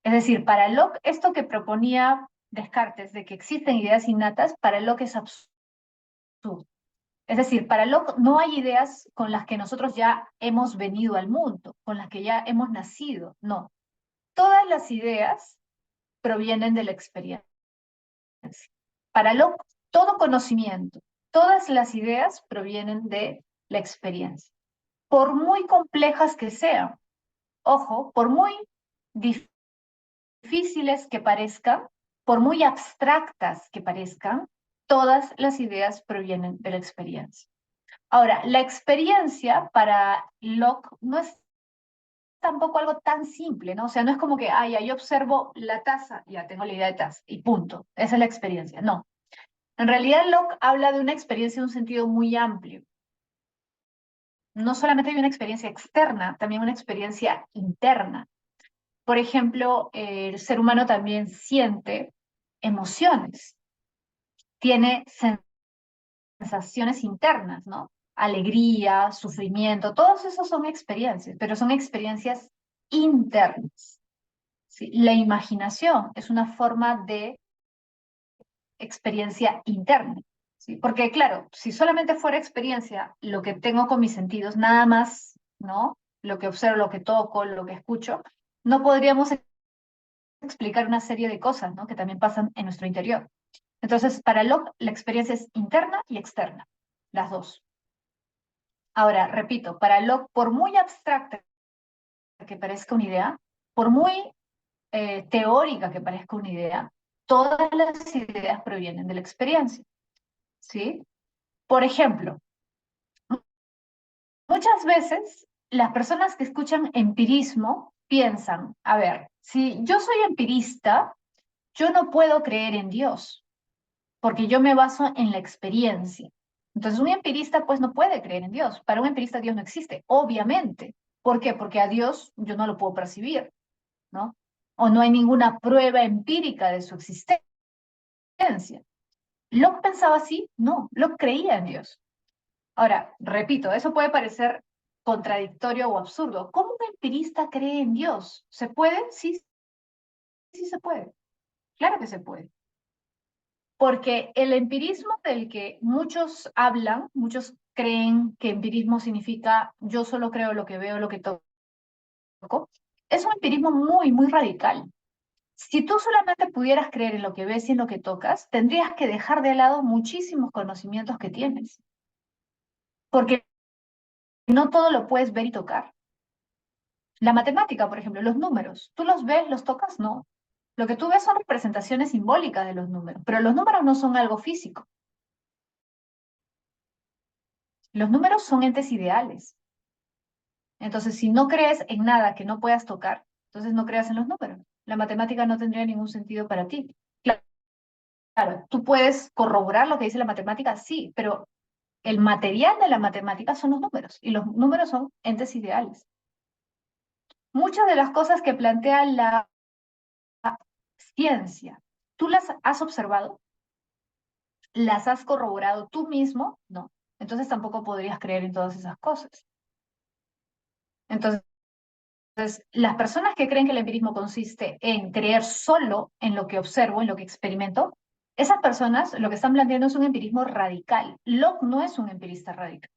Es decir, para Locke, esto que proponía Descartes de que existen ideas innatas, para Locke es absurdo. Es decir, para Locke no hay ideas con las que nosotros ya hemos venido al mundo, con las que ya hemos nacido, no. Todas las ideas provienen de la experiencia. Para Locke, todo conocimiento, todas las ideas provienen de la experiencia. Por muy complejas que sean, ojo, por muy difíciles que parezcan, por muy abstractas que parezcan, todas las ideas provienen de la experiencia. Ahora, la experiencia para Locke no es tampoco algo tan simple, ¿no? O sea, no es como que, ah, ya, yo observo la taza, ya tengo la idea de taza, y punto. Esa es la experiencia. No. En realidad, Locke habla de una experiencia en un sentido muy amplio. No solamente hay una experiencia externa, también una experiencia interna. Por ejemplo, el ser humano también siente emociones, tiene sensaciones internas, ¿no? Alegría, sufrimiento, todos esos son experiencias, pero son experiencias internas. ¿Sí? La imaginación es una forma de experiencia interna, ¿sí? Porque claro, si solamente fuera experiencia lo que tengo con mis sentidos, nada más, ¿no? Lo que observo, lo que toco, lo que escucho, no podríamos explicar una serie de cosas, ¿no? Que también pasan en nuestro interior. Entonces, para Locke, la experiencia es interna y externa, las dos. Ahora, repito, para Locke, por muy abstracta que parezca una idea, por muy teórica que parezca una idea, todas las ideas provienen de la experiencia, ¿sí? Por ejemplo, muchas veces las personas que escuchan empirismo piensan, a ver, si yo soy empirista, yo no puedo creer en Dios, porque yo me baso en la experiencia. Entonces, un empirista pues no puede creer en Dios. Para un empirista Dios no existe, obviamente. ¿Por qué? Porque a Dios yo no lo puedo percibir, ¿no? O no hay ninguna prueba empírica de su existencia. ¿Locke pensaba así? No, Locke creía en Dios. Ahora, repito, eso puede parecer contradictorio o absurdo. ¿Cómo un empirista cree en Dios? ¿Se puede? Sí, sí se puede. Claro que se puede. Porque el empirismo del que muchos hablan, muchos creen que empirismo significa yo solo creo lo que veo, lo que toco, es un empirismo muy, muy radical. Si tú solamente pudieras creer en lo que ves y en lo que tocas, tendrías que dejar de lado muchísimos conocimientos que tienes, porque no todo lo puedes ver y tocar. La matemática, por ejemplo, los números, ¿tú los ves, los tocas? No. Lo que tú ves son representaciones simbólicas de los números, pero los números no son algo físico. Los números son entes ideales. Entonces, si no crees en nada que no puedas tocar, entonces no creas en los números. La matemática no tendría ningún sentido para ti. Claro, tú puedes corroborar lo que dice la matemática, sí, pero el material de la matemática son los números y los números son entes ideales. Muchas de las cosas que plantea la ciencia, ¿tú las has observado? ¿Las has corroborado tú mismo? No. Entonces tampoco podrías creer en todas esas cosas. Entonces, las personas que creen que el empirismo consiste en creer solo en lo que observo, en lo que experimento, esas personas lo que están planteando es un empirismo radical. Locke no es un empirista radical.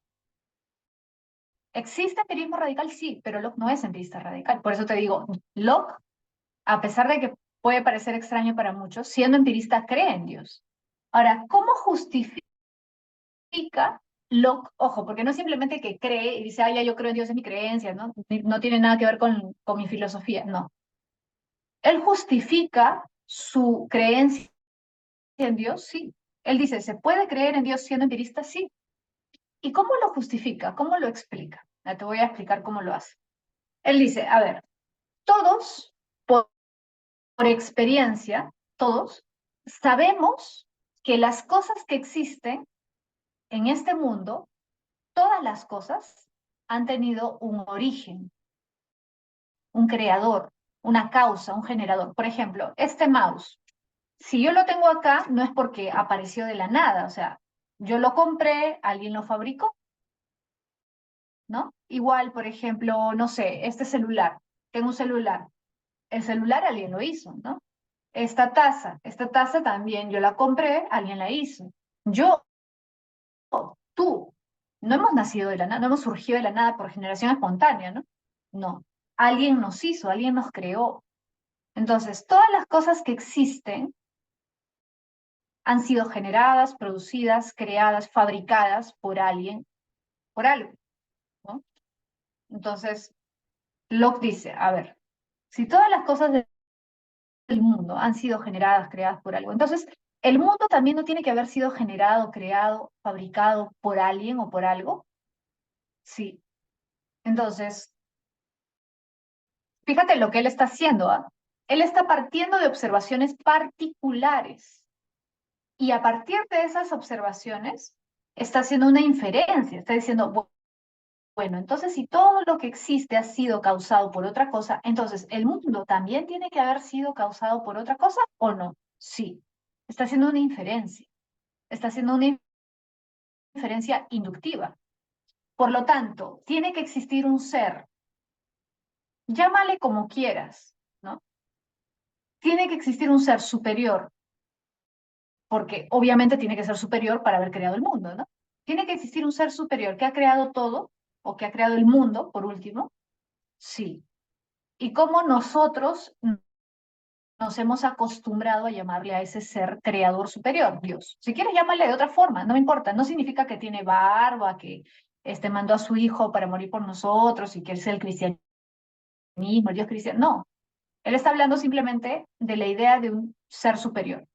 ¿Existe empirismo radical? Sí, pero Locke no es empirista radical. Por eso te digo, Locke, a pesar de que puede parecer extraño para muchos, siendo empirista cree en Dios. Ahora, ¿cómo justifica Locke? Ojo, porque no es simplemente que cree y dice, ah, ya yo creo en Dios, es mi creencia, ¿no? No tiene nada que ver con mi filosofía, no. Él justifica su creencia en Dios, sí. Él dice, ¿se puede creer en Dios siendo empirista? Sí. ¿Y cómo lo justifica? ¿Cómo lo explica? Ya te voy a explicar cómo lo hace. Él dice, a ver, todos, por experiencia, todos, sabemos que las cosas que existen en este mundo, todas las cosas, han tenido un origen, un creador, una causa, un generador. Por ejemplo, este mouse. Si yo lo tengo acá, no es porque apareció de la nada, o sea, yo lo compré, alguien lo fabricó, ¿no? Igual, por ejemplo, no sé, este celular, tengo un celular, el celular alguien lo hizo, ¿no? Esta taza también yo la compré, alguien la hizo. Yo, tú, no hemos nacido de la nada, no hemos surgido de la nada por generación espontánea, ¿no? No, alguien nos hizo, alguien nos creó. Entonces, todas las cosas que existen han sido generadas, producidas, creadas, fabricadas por alguien, por algo, ¿no? Entonces, Locke dice, a ver, si todas las cosas del mundo han sido generadas, creadas por algo, entonces el mundo también no tiene que haber sido generado, creado, fabricado por alguien o por algo. Sí. Entonces, fíjate lo que él está haciendo, ¿ah? Él está partiendo de observaciones particulares y a partir de esas observaciones está haciendo una inferencia, está diciendo, bueno, entonces si todo lo que existe ha sido causado por otra cosa, entonces ¿el mundo también tiene que haber sido causado por otra cosa o no? Sí, está haciendo una inferencia, está haciendo una inferencia inductiva. Por lo tanto, tiene que existir un ser, llámale como quieras, ¿no? Tiene que existir un ser superior, porque obviamente tiene que ser superior para haber creado el mundo, ¿no? Tiene que existir un ser superior que ha creado todo, o que ha creado el mundo, por último, sí. Y cómo nosotros nos hemos acostumbrado a llamarle a ese ser creador superior, Dios. Si quieres, llámale de otra forma, no me importa. No significa que tiene barba, que mandó a su hijo para morir por nosotros y que es el cristianismo, el Dios cristiano. No, él está hablando simplemente de la idea de un ser superior.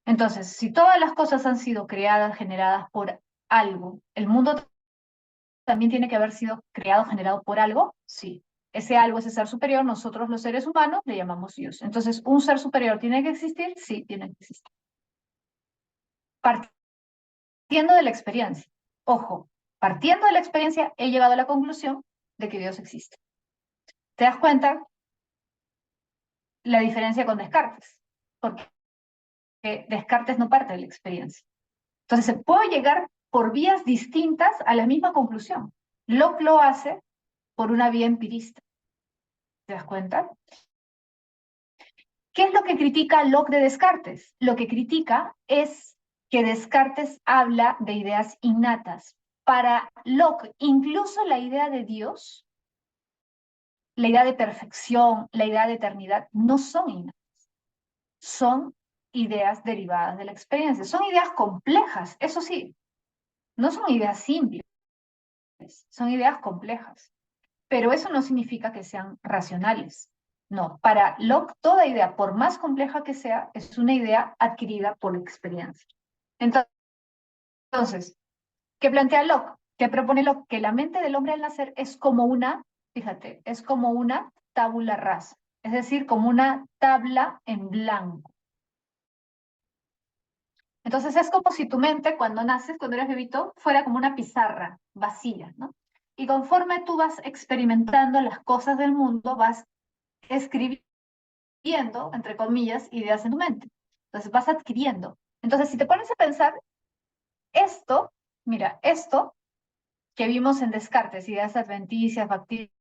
Entonces, si todas las cosas han sido creadas, generadas por algo, ¿el mundo también tiene que haber sido creado, generado por algo? Sí. Ese algo, ese ser superior, nosotros los seres humanos le llamamos Dios. Entonces, ¿un ser superior tiene que existir? Sí, tiene que existir. Partiendo de la experiencia. Ojo, partiendo de la experiencia he llegado a la conclusión de que Dios existe. ¿Te das cuenta la diferencia con Descartes? ¿Por qué? que Descartes no parte de la experiencia. Entonces se puede llegar por vías distintas a la misma conclusión. Locke lo hace por una vía empirista. ¿Te das cuenta? ¿Qué es lo que critica Locke de Descartes? Lo que critica es que Descartes habla de ideas innatas. Para Locke, incluso la idea de Dios, la idea de perfección, la idea de eternidad, no son innatas. Son ideas derivadas de la experiencia. Son ideas complejas, eso sí, no son ideas simples, son ideas complejas. Pero eso no significa que sean racionales. No, para Locke toda idea, por más compleja que sea, es una idea adquirida por la experiencia. Entonces, ¿qué plantea Locke? ¿Qué propone Locke? Que la mente del hombre al nacer es como una, fíjate, es como una tabula rasa, es decir, como una tabla en blanco. Entonces es como si tu mente cuando naces, cuando eres bebito, fuera como una pizarra vacía, ¿no? Y conforme tú vas experimentando las cosas del mundo, vas escribiendo, entre comillas, ideas en tu mente. Entonces vas adquiriendo. Entonces, si te pones a pensar, esto, mira, esto que vimos en Descartes, ideas adventicias, facticias,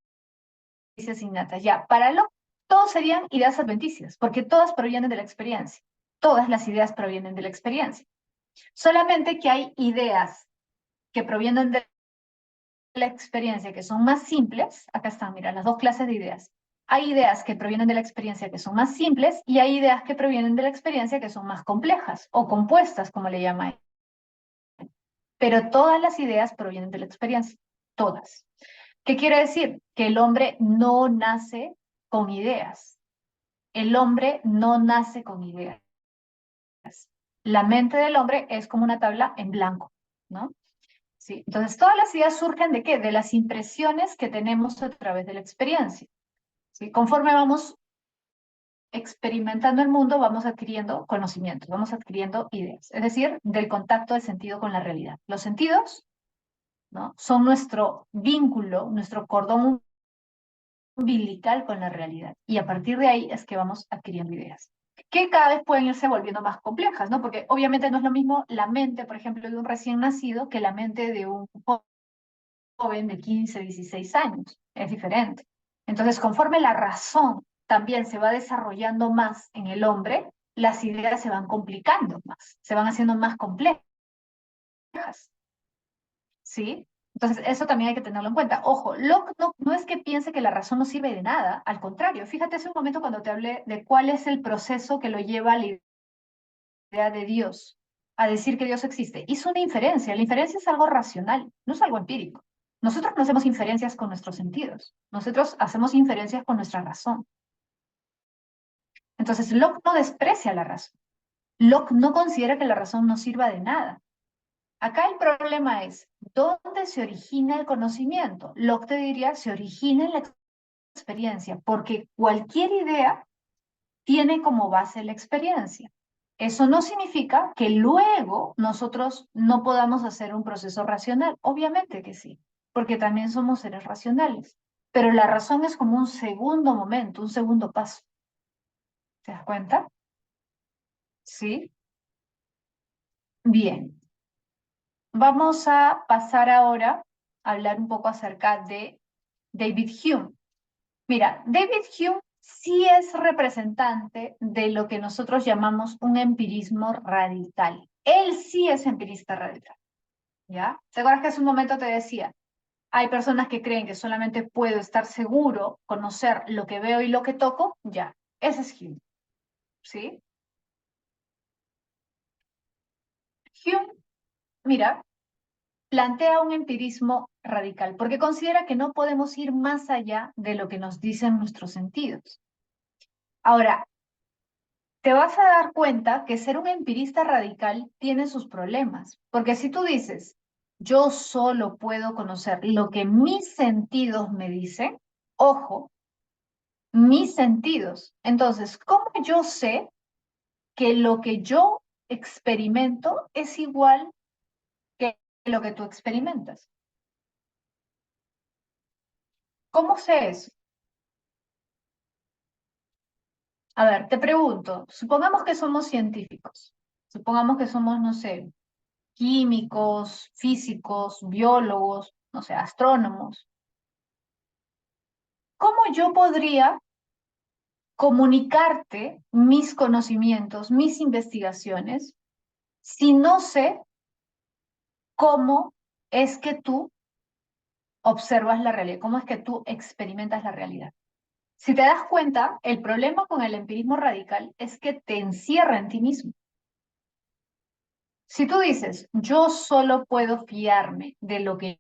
innatas, ya, para lo, todos serían ideas adventicias, porque todas provienen de la experiencia. Todas las ideas provienen de la experiencia. Solamente que hay ideas que provienen de la experiencia que son más simples. Acá están, mira, las dos clases de ideas. Hay ideas que provienen de la experiencia que son más simples y hay ideas que provienen de la experiencia que son más complejas o compuestas, como le llama. Pero todas las ideas provienen de la experiencia, todas. ¿Qué quiere decir? Que el hombre no nace con ideas. El hombre no nace con ideas. La mente del hombre es como una tabla en blanco, ¿no? Sí. Entonces, todas las ideas surgen ¿de qué? De las impresiones que tenemos a través de la experiencia. ¿Sí? Conforme vamos experimentando el mundo, vamos adquiriendo conocimientos, vamos adquiriendo ideas. Es decir, del contacto del sentido con la realidad. Los sentidos, ¿no? Son nuestro vínculo, nuestro cordón umbilical con la realidad. Y a partir de ahí es que vamos adquiriendo ideas, que cada vez pueden irse volviendo más complejas, ¿no? Porque obviamente no es lo mismo la mente, por ejemplo, de un recién nacido que la mente de un joven de 15, 16 años. Es diferente. Entonces, conforme la razón también se va desarrollando más en el hombre, las ideas se van complicando más, se van haciendo más complejas. ¿Sí? Entonces, eso también hay que tenerlo en cuenta. Ojo, Locke no es que piense que la razón no sirve de nada, al contrario, fíjate hace un momento cuando te hablé de cuál es el proceso que lo lleva a la idea de Dios, a decir que Dios existe. Hizo una inferencia, la inferencia es algo racional, no es algo empírico. Nosotros no hacemos inferencias con nuestros sentidos, nosotros hacemos inferencias con nuestra razón. Entonces, Locke no desprecia la razón. Locke no considera que la razón no sirva de nada. Acá el problema es, ¿dónde se origina el conocimiento? Locke te diría, se origina en la experiencia, porque cualquier idea tiene como base la experiencia. Eso no significa que luego nosotros no podamos hacer un proceso racional. Obviamente que sí, porque también somos seres racionales. Pero la razón es como un segundo momento, un segundo paso. ¿Te das cuenta? Sí. Bien. Vamos a pasar ahora a hablar un poco acerca de David Hume. Mira, David Hume sí es representante de lo que nosotros llamamos un empirismo radical. Él sí es empirista radical, ¿ya? ¿Te acuerdas que hace un momento te decía? Hay personas que creen que solamente puedo estar seguro, conocer lo que veo y lo que toco, ya. Ese es Hume, ¿sí? Hume, mira, plantea un empirismo radical porque considera que no podemos ir más allá de lo que nos dicen nuestros sentidos. Ahora, te vas a dar cuenta que ser un empirista radical tiene sus problemas, porque si tú dices, yo solo puedo conocer lo que mis sentidos me dicen, ojo, mis sentidos. Entonces, ¿cómo yo sé que lo que yo experimento es igual que lo que tú experimentas? ¿Cómo sé eso? A ver, te pregunto, supongamos que somos científicos, supongamos que somos, no sé, químicos, físicos, biólogos, no sé, astrónomos. ¿Cómo yo podría comunicarte mis conocimientos, mis investigaciones, si no sé cómo es que tú observas la realidad, cómo es que tú experimentas la realidad? Si te das cuenta, el problema con el empirismo radical es que te encierra en ti mismo. Si tú dices, yo solo puedo fiarme de lo que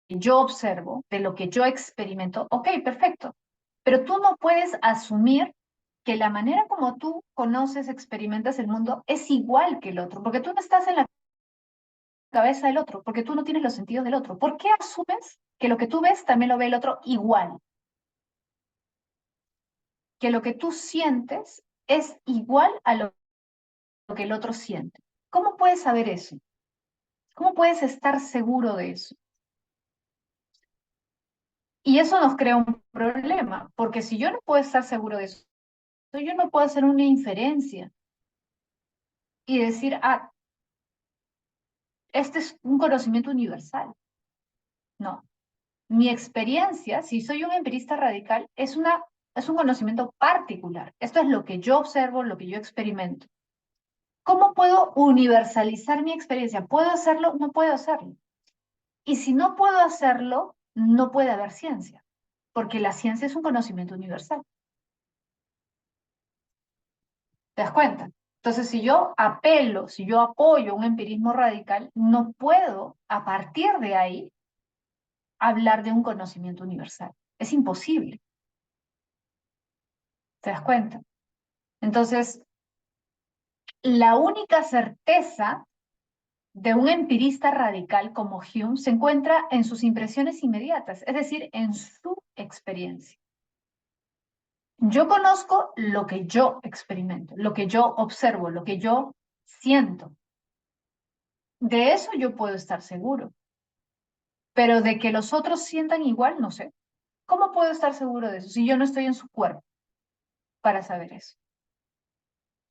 yo observo, de lo que yo experimento, ok, perfecto. Pero tú no puedes asumir que la manera como tú conoces, experimentas el mundo es igual que el otro, porque tú no estás en la cabeza del otro, porque tú no tienes los sentidos del otro. ¿Por qué asumes que lo que tú ves también lo ve el otro igual? Que lo que tú sientes es igual a lo que el otro siente. ¿Cómo puedes saber eso? ¿Cómo puedes estar seguro de eso? Y eso nos crea un problema, porque si yo no puedo estar seguro de eso, yo no puedo hacer una inferencia y decir, ah, este es un conocimiento universal. No. Mi experiencia, si soy un empirista radical, es un conocimiento particular. Esto es lo que yo observo, lo que yo experimento. ¿Cómo puedo universalizar mi experiencia? ¿Puedo hacerlo? No puedo hacerlo. Y si no puedo hacerlo, no puede haber ciencia, porque la ciencia es un conocimiento universal. ¿Te das cuenta? Entonces, si yo apelo, si yo apoyo un empirismo radical, no puedo, a partir de ahí, hablar de un conocimiento universal. Es imposible. ¿Te das cuenta? Entonces, la única certeza de un empirista radical como Hume se encuentra en sus impresiones inmediatas, es decir, en su experiencia. Yo conozco lo que yo experimento, lo que yo observo, lo que yo siento. De eso yo puedo estar seguro, pero de que los otros sientan igual, no sé. ¿Cómo puedo estar seguro de eso si yo no estoy en su cuerpo para saber eso?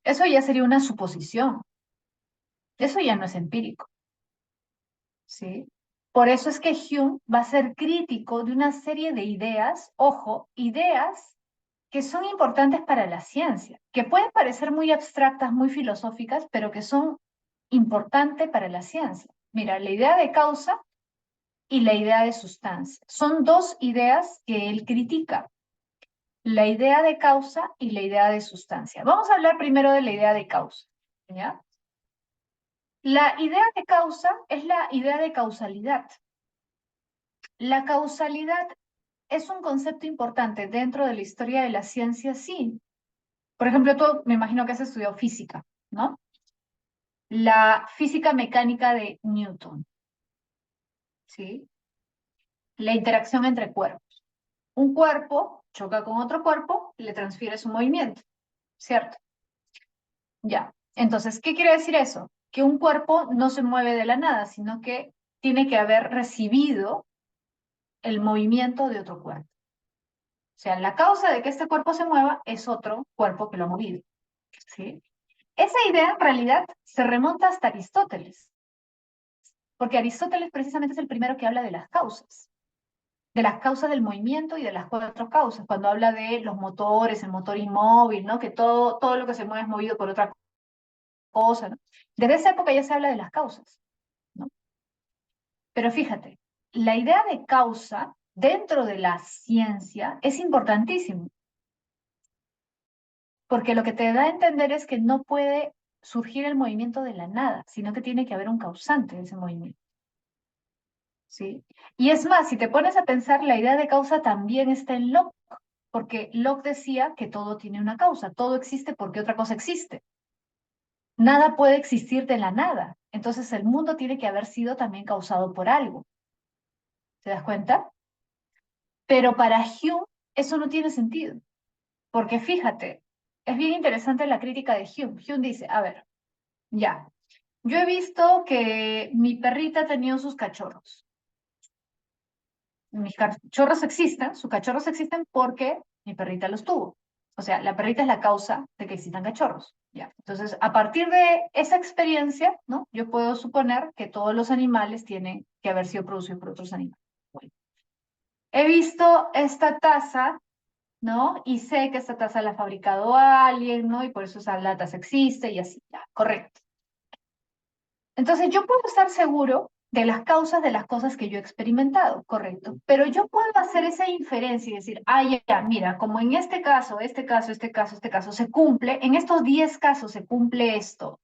Eso ya sería una suposición, eso ya no es empírico, ¿sí? Por eso es que Hume va a ser crítico de una serie de ideas, ojo, ideas que son importantes para la ciencia, que pueden parecer muy abstractas, muy filosóficas, pero que son importantes para la ciencia. Mira, la idea de causa y la idea de sustancia. Son dos ideas que él critica, la idea de causa y la idea de sustancia. Vamos a hablar primero de la idea de causa, ¿ya? La idea de causa es la idea de causalidad. La causalidad es un concepto importante dentro de la historia de la ciencia, sí. Por ejemplo, tú me imagino que has estudiado física, ¿no? La física mecánica de Newton, ¿sí? La interacción entre cuerpos. Un cuerpo choca con otro cuerpo y le transfiere su movimiento, ¿cierto? Ya. Entonces, ¿qué quiere decir eso? Que un cuerpo no se mueve de la nada, sino que tiene que haber recibido el movimiento de otro cuerpo. O sea, la causa de que este cuerpo se mueva es otro cuerpo que lo ha movido, ¿sí? Esa idea en realidad se remonta hasta Aristóteles, porque Aristóteles precisamente es el primero que habla de las causas del movimiento y de las cuatro causas, cuando habla de los motores, el motor inmóvil, ¿no? Que todo lo que se mueve es movido por otra cosa, ¿no? Desde esa época ya se habla de las causas, ¿no? Pero fíjate, la idea de causa dentro de la ciencia es importantísimo, porque lo que te da a entender es que no puede surgir el movimiento de la nada, sino que tiene que haber un causante de ese movimiento, ¿sí? Y es más, si te pones a pensar, la idea de causa también está en Locke, porque Locke decía que todo tiene una causa, todo existe porque otra cosa existe. Nada puede existir de la nada. Entonces el mundo tiene que haber sido también causado por algo. ¿Te das cuenta? Pero para Hume eso no tiene sentido, porque fíjate, es bien interesante la crítica de Hume. Hume dice, a ver, ya, yo he visto que mi perrita tenía sus cachorros. Mis cachorros existen, sus cachorros existen porque mi perrita los tuvo. O sea, la perrita es la causa de que existan cachorros. Ya. Entonces, a partir de esa experiencia, ¿no? Yo puedo suponer que todos los animales tienen que haber sido producidos por otros animales. Bueno, he visto esta taza, ¿no? Y sé que esta taza la ha fabricado alguien, ¿no? Y por eso esa la taza existe y así, ya, correcto. Entonces, yo puedo estar seguro de las causas de las cosas que yo he experimentado, correcto. Pero yo puedo hacer esa inferencia y decir, ah, ya, mira, como en este caso, este caso se cumple, en estos 10 casos se cumple esto.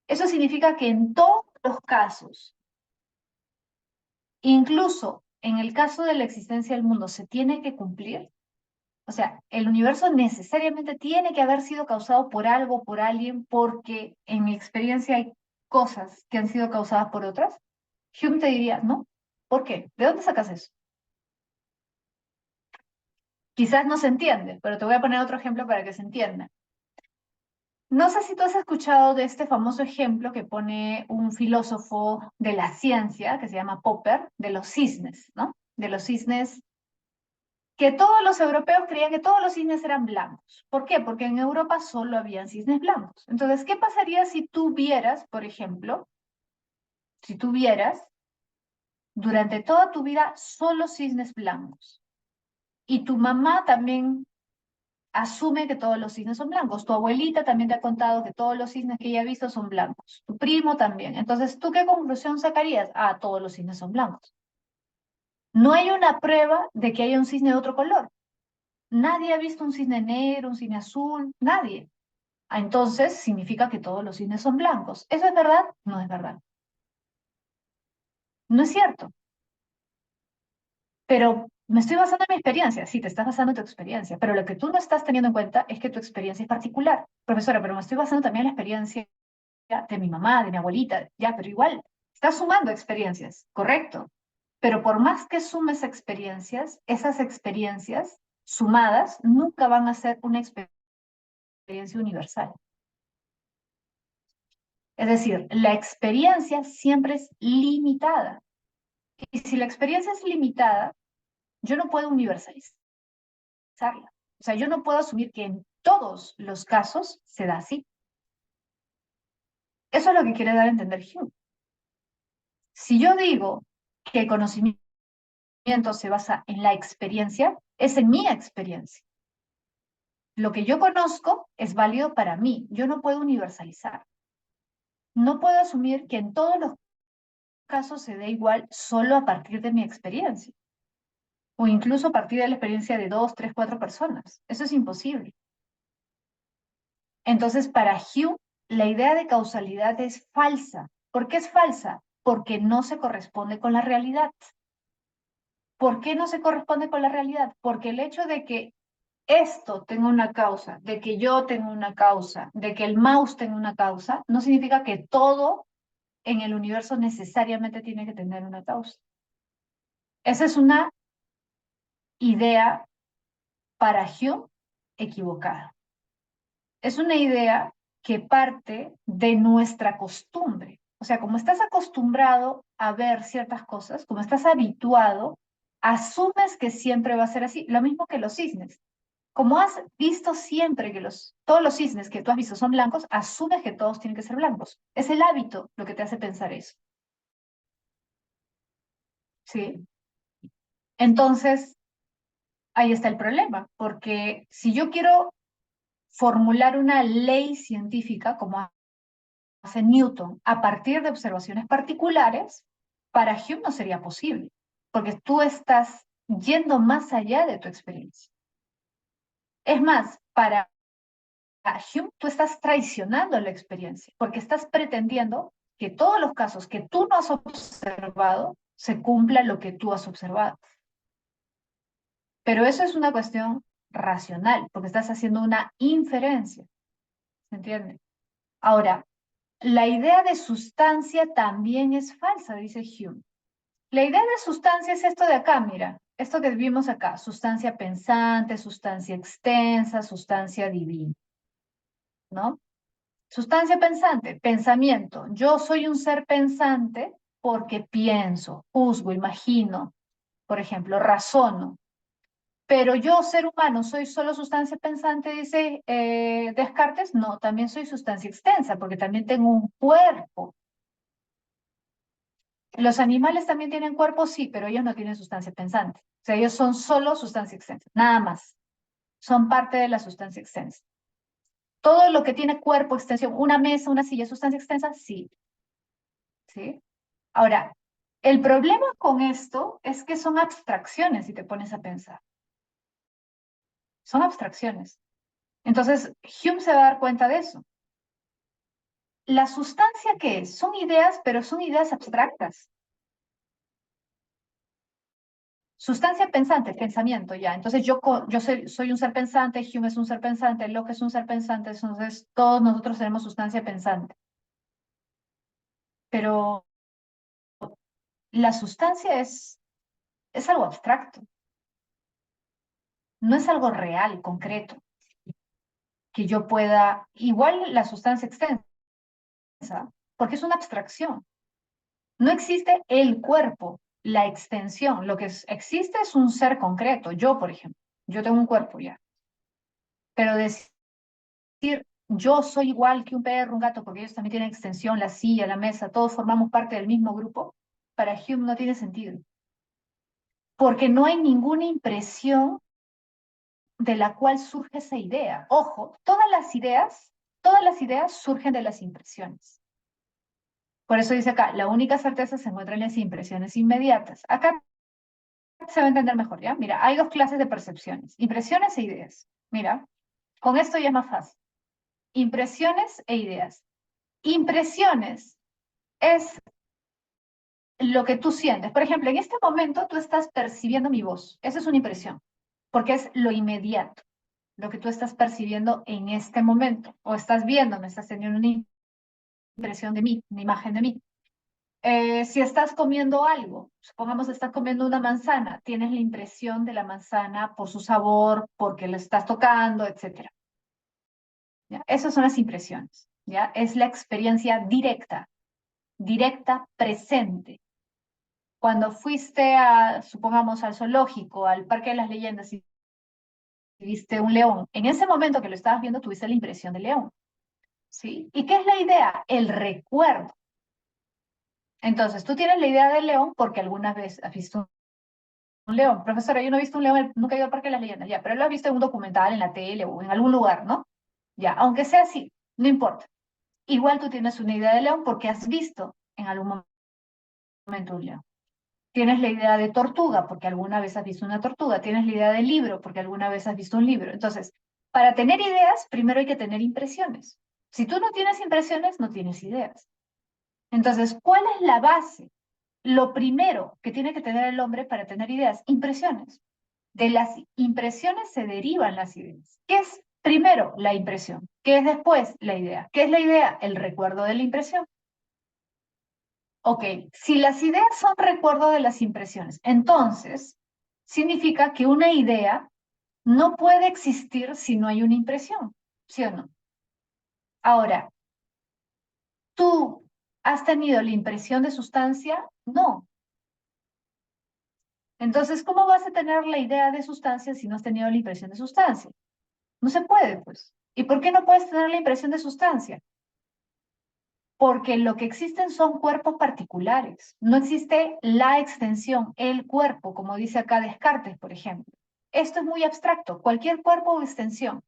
Eso significa que en todos los casos, incluso en el caso de la existencia del mundo, se tiene que cumplir. O sea, el universo necesariamente tiene que haber sido causado por algo, por alguien, porque en mi experiencia hay cosas que han sido causadas por otras. Hume te diría, no. ¿Por qué? ¿De dónde sacas eso? Quizás no se entiende, pero te voy a poner otro ejemplo para que se entienda. No sé si tú has escuchado de este famoso ejemplo que pone un filósofo de la ciencia, que se llama Popper, de los cisnes, ¿no? De los cisnes, que todos los europeos creían que todos los cisnes eran blancos. ¿Por qué? Porque en Europa solo habían cisnes blancos. Entonces, ¿qué pasaría si tú vieras, por ejemplo, si tú vieras durante toda tu vida solo cisnes blancos? Y tu mamá también asume que todos los cisnes son blancos. Tu abuelita también te ha contado que todos los cisnes que ella ha visto son blancos. Tu primo también. Entonces, ¿tú qué conclusión sacarías? Ah, todos los cisnes son blancos. No hay una prueba de que haya un cisne de otro color. Nadie ha visto un cisne negro, un cisne azul, nadie. Ah, entonces, significa que todos los cisnes son blancos. ¿Eso es verdad? No es verdad. No es cierto. Pero me estoy basando en mi experiencia. Sí, te estás basando en tu experiencia. Pero lo que tú no estás teniendo en cuenta es que tu experiencia es particular. Profesora, pero me estoy basando también en la experiencia de mi mamá, de mi abuelita. Ya, pero igual, estás sumando experiencias, correcto. Pero por más que sumes experiencias, esas experiencias sumadas nunca van a ser una experiencia universal. Es decir, la experiencia siempre es limitada. Y si la experiencia es limitada, yo no puedo universalizarla. O sea, yo no puedo asumir que en todos los casos se da así. Eso es lo que quiere dar a entender Hume. Si yo digo que el conocimiento se basa en la experiencia, es en mi experiencia. Lo que yo conozco es válido para mí. Yo no puedo universalizar. No puedo asumir que en todos los casos se dé igual solo a partir de mi experiencia. O incluso a partir de la experiencia de 2, 3, 4 personas. Eso es imposible. Entonces, para Hume, la idea de causalidad es falsa. ¿Por qué es falsa? Porque no se corresponde con la realidad. ¿Por qué no se corresponde con la realidad? Porque el hecho de que esto tenga una causa, de que yo tenga una causa, de que el mouse tenga una causa, no significa que todo en el universo necesariamente tiene que tener una causa. Esa es una idea para Hume equivocada. Es una idea que parte de nuestra costumbre. O sea, como estás acostumbrado a ver ciertas cosas, como estás habituado, asumes que siempre va a ser así. Lo mismo que los cisnes. Como has visto siempre que todos los cisnes que tú has visto son blancos, asumes que todos tienen que ser blancos. Es el hábito lo que te hace pensar eso. ¿Sí? Entonces, ahí está el problema, porque si yo quiero formular una ley científica, como hace Newton, a partir de observaciones particulares, para Hume no sería posible, porque tú estás yendo más allá de tu experiencia. Es más, para Hume tú estás traicionando la experiencia, porque estás pretendiendo que todos los casos que tú no has observado se cumpla lo que tú has observado. Pero eso es una cuestión racional, porque estás haciendo una inferencia, ¿se entiende? Ahora, la idea de sustancia también es falsa, dice Hume. La idea de sustancia es esto de acá, mira, esto que vimos acá, sustancia pensante, sustancia extensa, sustancia divina, ¿no? Sustancia pensante, pensamiento. Yo soy un ser pensante porque pienso, juzgo, imagino, por ejemplo, razono. Pero yo, ser humano, soy solo sustancia pensante, dice Descartes. No, también soy sustancia extensa, porque también tengo un cuerpo. Los animales también tienen cuerpo, sí, pero ellos no tienen sustancia pensante. O sea, ellos son solo sustancia extensa, nada más. Son parte de la sustancia extensa. Todo lo que tiene cuerpo, extensión, una mesa, una silla, sustancia extensa, sí. ¿Sí? Ahora, el problema con esto es que son abstracciones, si te pones a pensar. Son abstracciones. Entonces, Hume se va a dar cuenta de eso. ¿La sustancia qué es? Son ideas, pero son ideas abstractas. Sustancia pensante, pensamiento, ya. Entonces yo soy un ser pensante, Hume es un ser pensante, Locke es un ser pensante, entonces todos nosotros tenemos sustancia pensante. Pero la sustancia es algo abstracto, no es algo real, concreto, que yo pueda, igual la sustancia extensa, porque es una abstracción. No existe el cuerpo, la extensión, lo que existe es un ser concreto. Yo, por ejemplo, yo tengo un cuerpo ya, pero decir yo soy igual que un perro, un gato, porque ellos también tienen extensión, la silla, la mesa, todos formamos parte del mismo grupo, para Hume no tiene sentido, porque no hay ninguna impresión de la cual surge esa idea. Ojo, todas las ideas surgen de las impresiones. Por eso dice acá, la única certeza se encuentra en las impresiones inmediatas. Acá se va a entender mejor, ¿ya? Mira, hay dos clases de percepciones, impresiones e ideas. Mira, con esto ya es más fácil. Impresiones e ideas. Impresiones es lo que tú sientes. Por ejemplo, en este momento tú estás percibiendo mi voz. Esa es una impresión, porque es lo inmediato, lo que tú estás percibiendo en este momento. O estás viendo, me estás teniendo una impresión de mí, una imagen de mí. Si estás comiendo algo, supongamos estás comiendo una manzana, tienes la impresión de la manzana por su sabor, porque la estás tocando, etc. ¿Ya? Esas son las impresiones. ¿Ya? Es la experiencia directa, directa, presente. Cuando fuiste supongamos, al zoológico, al Parque de las Leyendas y viste un león, en ese momento que lo estabas viendo tuviste la impresión del león. ¿Sí? ¿Y qué es la idea? El recuerdo. Entonces, tú tienes la idea del león porque alguna vez has visto un león. Profesora, yo no he visto un león, nunca he ido al Parque de las Leyendas, ya, pero lo has visto en un documental, en la tele o en algún lugar, ¿no? Ya, aunque sea así, no importa. Igual tú tienes una idea del león porque has visto en algún momento un león. Tienes la idea de tortuga porque alguna vez has visto una tortuga. Tienes la idea de libro porque alguna vez has visto un libro. Entonces, para tener ideas, primero hay que tener impresiones. Si tú no tienes impresiones, no tienes ideas. Entonces, ¿cuál es la base? Lo primero que tiene que tener el hombre para tener ideas, impresiones. De las impresiones se derivan las ideas. ¿Qué es primero la impresión? ¿Qué es después la idea? ¿Qué es la idea? El recuerdo de la impresión. Ok, si las ideas son recuerdo de las impresiones, entonces significa que una idea no puede existir si no hay una impresión, ¿sí o no? Ahora, ¿tú has tenido la impresión de sustancia? No. Entonces, ¿cómo vas a tener la idea de sustancia si no has tenido la impresión de sustancia? No se puede, pues. ¿Y por qué no puedes tener la impresión de sustancia? Porque lo que existen son cuerpos particulares. No existe la extensión, el cuerpo, como dice acá Descartes, por ejemplo. Esto es muy abstracto, cualquier cuerpo o extensión.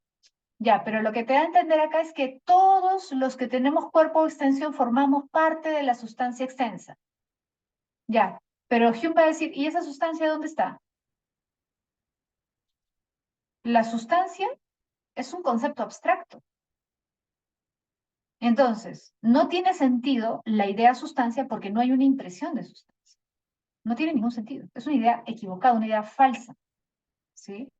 Ya, pero lo que te da a entender acá es que todos los que tenemos cuerpo o extensión formamos parte de la sustancia extensa. Ya, pero Hume va a decir, ¿y esa sustancia dónde está? La sustancia es un concepto abstracto. Entonces, no tiene sentido la idea sustancia porque no hay una impresión de sustancia. No tiene ningún sentido. Es una idea equivocada, una idea falsa. ¿Sí?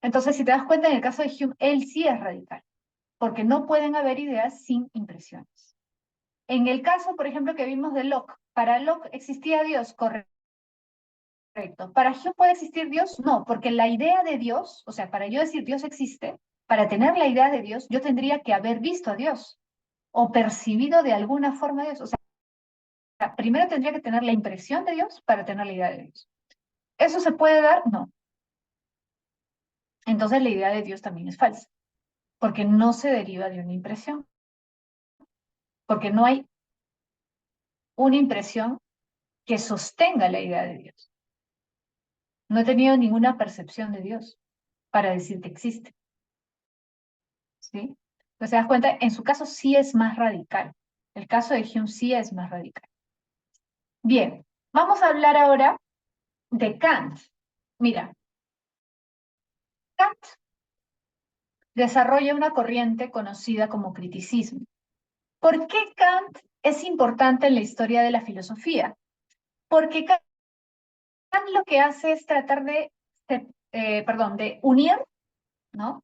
Entonces, si te das cuenta, en el caso de Hume, él sí es radical, porque no pueden haber ideas sin impresiones. En el caso, por ejemplo, que vimos de Locke, para Locke existía Dios, correcto. Para Hume puede existir Dios, no, porque la idea de Dios, o sea, para yo decir Dios existe, para tener la idea de Dios, yo tendría que haber visto a Dios o percibido de alguna forma a Dios. O sea, primero tendría que tener la impresión de Dios para tener la idea de Dios. ¿Eso se puede dar? No. entonces la idea de Dios también es falsa, porque no se deriva de una impresión, porque no hay una impresión que sostenga la idea de Dios. No he tenido ninguna percepción de Dios para decir que existe, ¿sí? Entonces, te das cuenta, en su caso sí es más radical. El caso de Hume sí es más radical. Bien, vamos a hablar ahora de Kant. Mira, Kant desarrolla una corriente conocida como criticismo. ¿Por qué Kant es importante en la historia de la filosofía? Porque Kant lo que hace es tratar de unir, ¿no?,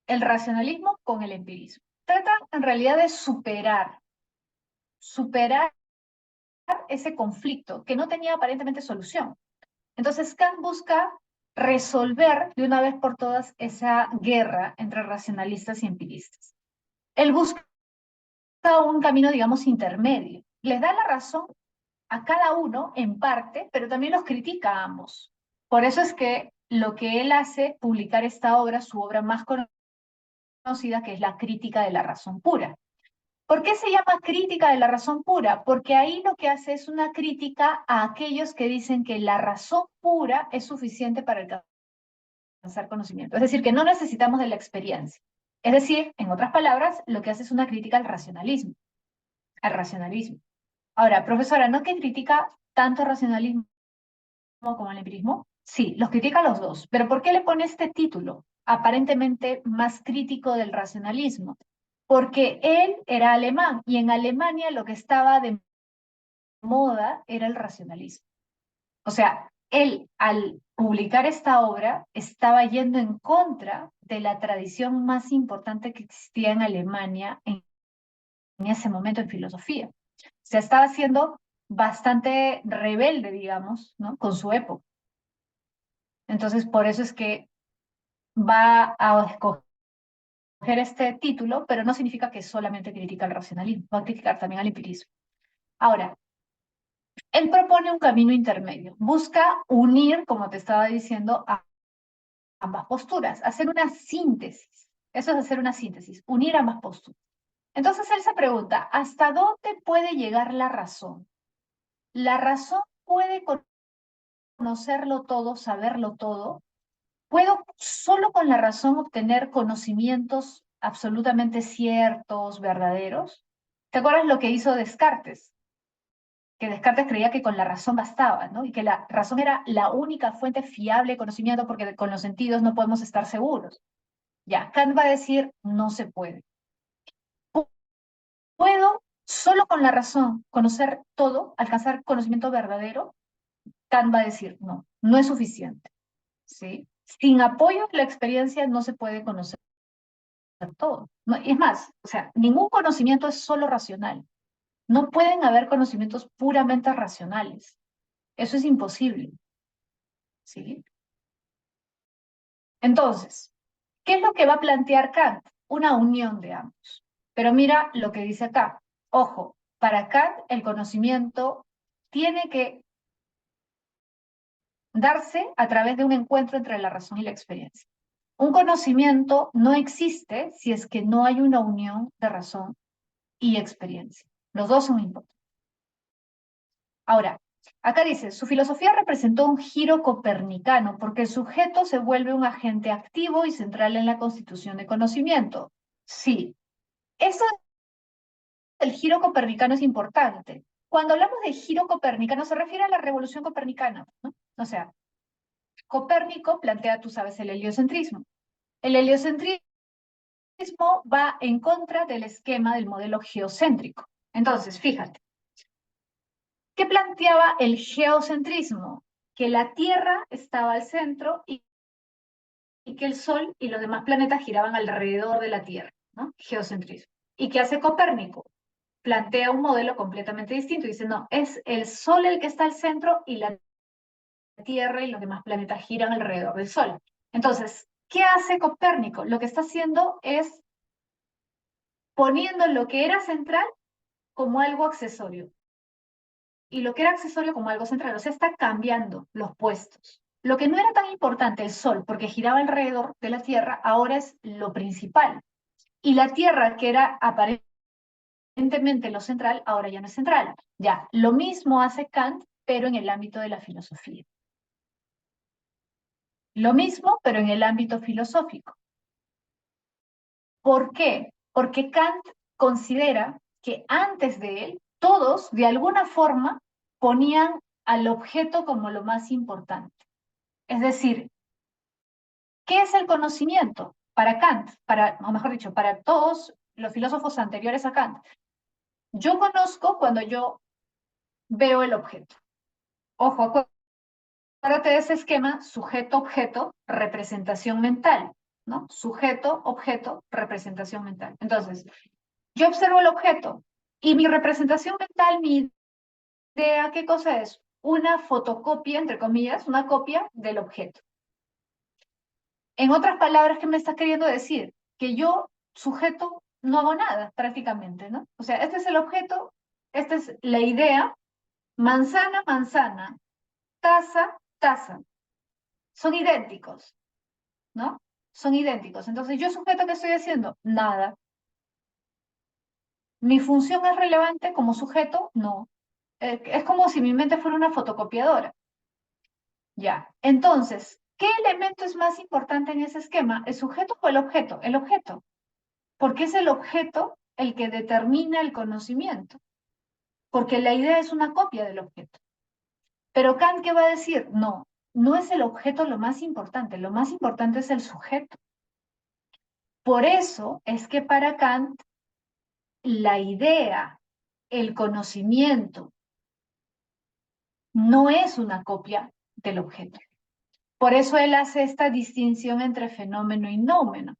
el racionalismo con el empirismo. Trata en realidad de superar ese conflicto que no tenía aparentemente solución. Entonces Kant busca resolver de una vez por todas esa guerra entre racionalistas y empiristas. Él busca un camino, digamos, intermedio. Les da la razón a cada uno en parte, pero también los critica a ambos. Por eso es que lo que él hace, publicar esta obra, su obra más conocida, que es la Crítica de la Razón Pura. ¿Por qué se llama Crítica de la Razón Pura? Porque ahí lo que hace es una crítica a aquellos que dicen que la razón pura es suficiente para alcanzar conocimiento. Es decir, que no necesitamos de la experiencia. Es decir, en otras palabras, lo que hace es una crítica al racionalismo. Al racionalismo. Ahora, profesora, ¿no que critica tanto el racionalismo como el empirismo? Sí, los critica a los dos. Pero ¿por qué le pone este título, aparentemente más crítico del racionalismo? Porque él era alemán y en Alemania lo que estaba de moda era el racionalismo. O sea, él al publicar esta obra estaba yendo en contra de la tradición más importante que existía en Alemania en ese momento en filosofía. O sea, estaba siendo bastante rebelde, digamos, ¿no?, con su época. Entonces, por eso es que va a escoger este título, pero no significa que solamente critica el racionalismo, va a criticar también al empirismo. Ahora, él propone un camino intermedio, busca unir, como te estaba diciendo, a ambas posturas, hacer una síntesis. Eso es hacer una síntesis, unir ambas posturas. Entonces él se pregunta, ¿hasta dónde puede llegar la razón? ¿La razón puede conocerlo todo, saberlo todo? ¿Puedo solo con la razón obtener conocimientos absolutamente ciertos, verdaderos? ¿Te acuerdas lo que hizo Descartes? Que Descartes creía que con la razón bastaba, ¿no? Y que la razón era la única fuente fiable de conocimiento porque con los sentidos no podemos estar seguros. Ya, Kant va a decir, no se puede. ¿Puedo solo con la razón conocer todo, alcanzar conocimiento verdadero? Kant va a decir, no, no es suficiente, ¿sí? Sin apoyo de la experiencia no se puede conocer todo. No, es más, o sea, ningún conocimiento es solo racional. No pueden haber conocimientos puramente racionales. Eso es imposible, ¿sí? Entonces, ¿qué es lo que va a plantear Kant? Una unión de ambos. Pero mira lo que dice acá. Ojo, para Kant el conocimiento tiene que darse a través de un encuentro entre la razón y la experiencia. Un conocimiento no existe si es que no hay una unión de razón y experiencia. Los dos son importantes. Ahora, acá dice, su filosofía representó un giro copernicano porque el sujeto se vuelve un agente activo y central en la constitución de conocimiento. Sí, eso del giro copernicano es importante. Cuando hablamos de giro copernicano se refiere a la revolución copernicana, ¿no? O sea, Copérnico plantea, tú sabes, el heliocentrismo. El heliocentrismo va en contra del esquema del modelo geocéntrico. Entonces, fíjate, ¿qué planteaba el geocentrismo? Que la Tierra estaba al centro y que el Sol y los demás planetas giraban alrededor de la Tierra, ¿no? Geocentrismo. ¿Y qué hace Copérnico? Plantea un modelo completamente distinto. Dice, no, es el Sol el que está al centro y la Tierra y los demás planetas giran alrededor del Sol. Entonces, ¿qué hace Copérnico? Lo que está haciendo es poniendo lo que era central como algo accesorio y lo que era accesorio como algo central. O sea, está cambiando los puestos. Lo que no era tan importante, el Sol, porque giraba alrededor de la Tierra, ahora es lo principal. Y la Tierra, que era aparentemente lo central, ahora ya no es central. Ya, lo mismo hace Kant, pero en el ámbito de la filosofía. Lo mismo, pero en el ámbito filosófico. ¿Por qué? Porque Kant considera que antes de él, todos, de alguna forma, ponían al objeto como lo más importante. Es decir, ¿qué es el conocimiento? Para Kant, o mejor dicho, para todos los filósofos anteriores a Kant. Yo conozco cuando yo veo el objeto. Ojo, acuérdate de ese esquema, sujeto-objeto, representación mental, ¿no? Sujeto-objeto, representación mental. Entonces, yo observo el objeto y mi representación mental, mi idea, ¿qué cosa es? Una fotocopia, entre comillas, una copia del objeto. En otras palabras, ¿qué me está queriendo decir? Que yo, sujeto, no hago nada prácticamente, ¿no? O sea, este es el objeto, esta es la idea, manzana, manzana, taza, taza. Son idénticos, ¿no? Son idénticos. Entonces, ¿yo sujeto qué estoy haciendo? Nada. ¿Mi función es relevante como sujeto? No. Es como si mi mente fuera una fotocopiadora. Ya. Entonces, ¿qué elemento es más importante en ese esquema? ¿El sujeto o el objeto? El objeto. Porque es el objeto el que determina el conocimiento. Porque la idea es una copia del objeto. Pero Kant, ¿qué va a decir? No, no es el objeto lo más importante es el sujeto. Por eso es que para Kant la idea, el conocimiento, no es una copia del objeto. Por eso él hace esta distinción entre fenómeno y nómeno,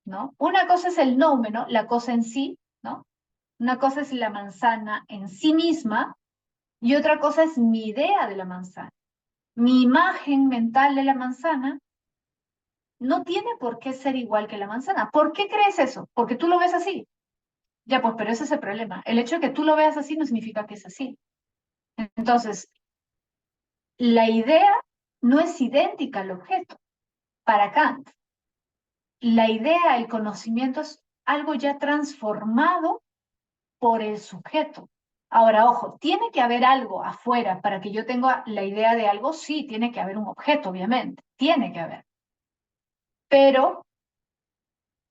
¿no? Una cosa es el nómeno, la cosa en sí, ¿no? Una cosa es la manzana en sí misma y otra cosa es mi idea de la manzana. Mi imagen mental de la manzana no tiene por qué ser igual que la manzana. ¿Por qué crees eso? Porque tú lo ves así. Ya, pues, pero ese es el problema. El hecho de que tú lo veas así no significa que es así. Entonces, la idea no es idéntica al objeto. Para Kant, la idea, el conocimiento es algo ya transformado por el sujeto. Ahora, ojo, ¿tiene que haber algo afuera para que yo tenga la idea de algo? Sí, tiene que haber un objeto, obviamente. Tiene que haber. Pero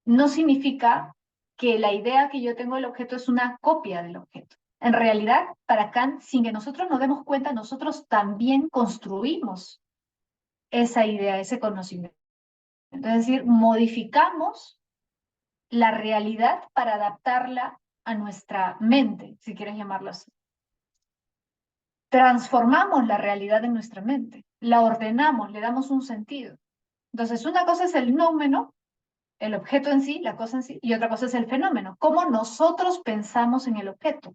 no significa que la idea que yo tengo del objeto es una copia del objeto. En realidad, para Kant, sin que nosotros nos demos cuenta, nosotros también construimos esa idea, ese conocimiento. Es decir, modificamos la realidad para adaptarla a nuestra mente, si quieres llamarlo así. Transformamos la realidad en nuestra mente, la ordenamos, le damos un sentido. Entonces, una cosa es el nómeno, el objeto en sí, la cosa en sí, y otra cosa es el fenómeno, cómo nosotros pensamos en el objeto.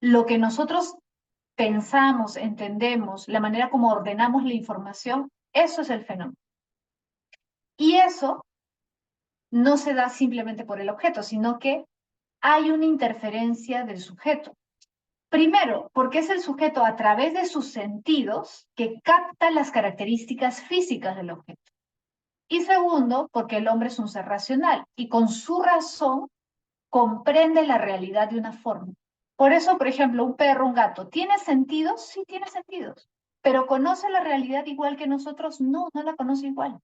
Lo que nosotros pensamos, entendemos, la manera como ordenamos la información, eso es el fenómeno. Y eso no se da simplemente por el objeto, sino que hay una interferencia del sujeto. Primero, porque es el sujeto a través de sus sentidos que capta las características físicas del objeto. Y segundo, porque el hombre es un ser racional y con su razón comprende la realidad de una forma. Por eso, por ejemplo, un perro, un gato, ¿tiene sentidos? Sí, tiene sentidos. Pero ¿conoce la realidad igual que nosotros? No, no la conoce igual.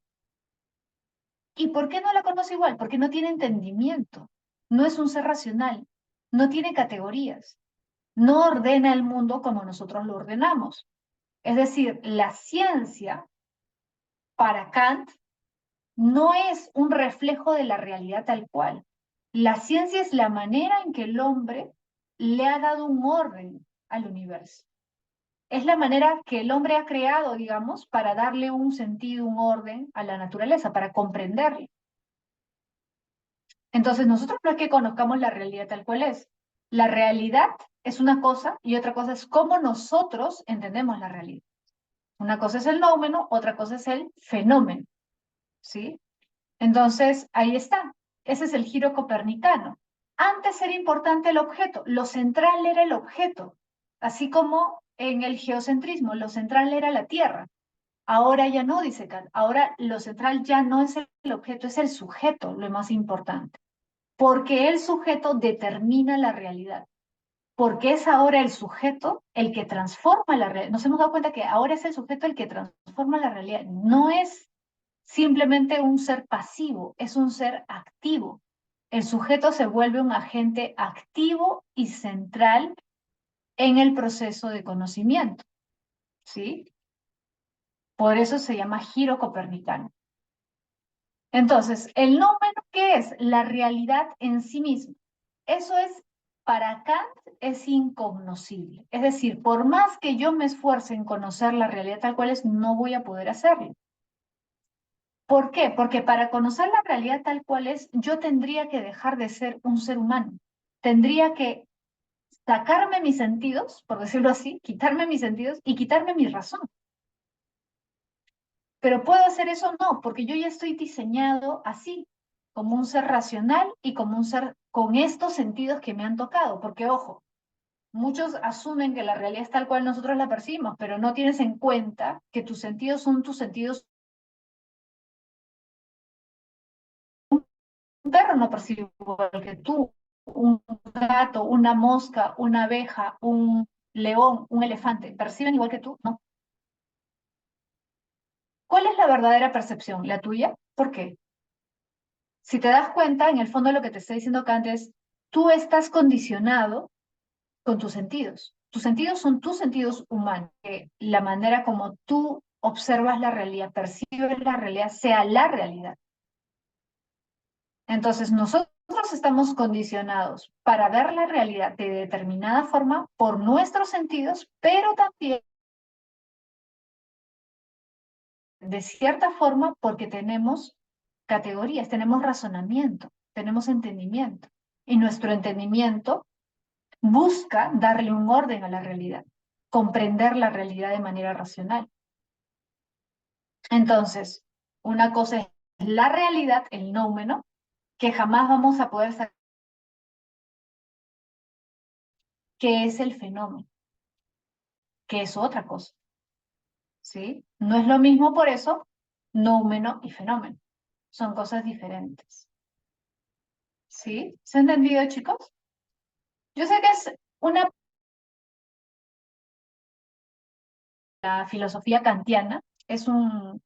¿Y por qué no la conoce igual? Porque no tiene entendimiento, no es un ser racional, no tiene categorías, no ordena el mundo como nosotros lo ordenamos. Es decir, la ciencia, para Kant, no es un reflejo de la realidad tal cual. La ciencia es la manera en que el hombre le ha dado un orden al universo. Es la manera que el hombre ha creado, digamos, para darle un sentido, un orden a la naturaleza, para comprenderla. Entonces, nosotros no es que conozcamos la realidad tal cual es. La realidad es una cosa y otra cosa es cómo nosotros entendemos la realidad. Una cosa es el nómeno, otra cosa es el fenómeno, ¿sí? Entonces, ahí está. Ese es el giro copernicano. Antes era importante el objeto, lo central era el objeto, así como en el geocentrismo, lo central era la Tierra. Ahora ya no, dice Kant. Ahora lo central ya no es el objeto, es el sujeto, lo más importante. Porque el sujeto determina la realidad. Porque es ahora el sujeto el que transforma la realidad. Nos hemos dado cuenta que ahora es el sujeto el que transforma la realidad. No es simplemente un ser pasivo, es un ser activo. El sujeto se vuelve un agente activo y central en el proceso de conocimiento, ¿sí? Por eso se llama giro copernicano. Entonces, el nómeno, ¿qué es? La realidad en sí misma. Eso es, para Kant, es incognoscible. Es decir, por más que yo me esfuerce en conocer la realidad tal cual es, no voy a poder hacerlo. ¿Por qué? Porque para conocer la realidad tal cual es, yo tendría que dejar de ser un ser humano. Tendría que sacarme mis sentidos, por decirlo así, quitarme mis sentidos y quitarme mi razón. Pero ¿puedo hacer eso? No, porque yo ya estoy diseñado así, como un ser racional y como un ser con estos sentidos que me han tocado. Porque, ojo, muchos asumen que la realidad es tal cual nosotros la percibimos, pero no tienes en cuenta que tus sentidos son tus sentidos. Un perro no percibe igual que tú, un gato, una mosca, una abeja, un león, un elefante, ¿perciben igual que tú? No. ¿Cuál es la verdadera percepción? ¿La tuya? ¿Por qué? Si te das cuenta, en el fondo lo que te está diciendo Kant es, tú estás condicionado con tus sentidos. Tus sentidos son tus sentidos humanos, que la manera como tú observas la realidad, percibes la realidad, sea la realidad. Entonces, nosotros estamos condicionados para ver la realidad de determinada forma por nuestros sentidos, pero también de cierta forma porque tenemos categorías, tenemos razonamiento, tenemos entendimiento. Y nuestro entendimiento busca darle un orden a la realidad, comprender la realidad de manera racional. Entonces, una cosa es la realidad, el nómeno, que jamás vamos a poder saber qué es el fenómeno, que es otra cosa, ¿sí? No es lo mismo por eso, nómeno y fenómeno. Son cosas diferentes, ¿sí? ¿Se ha entendido, chicos? Yo sé que es una la filosofía kantiana, es un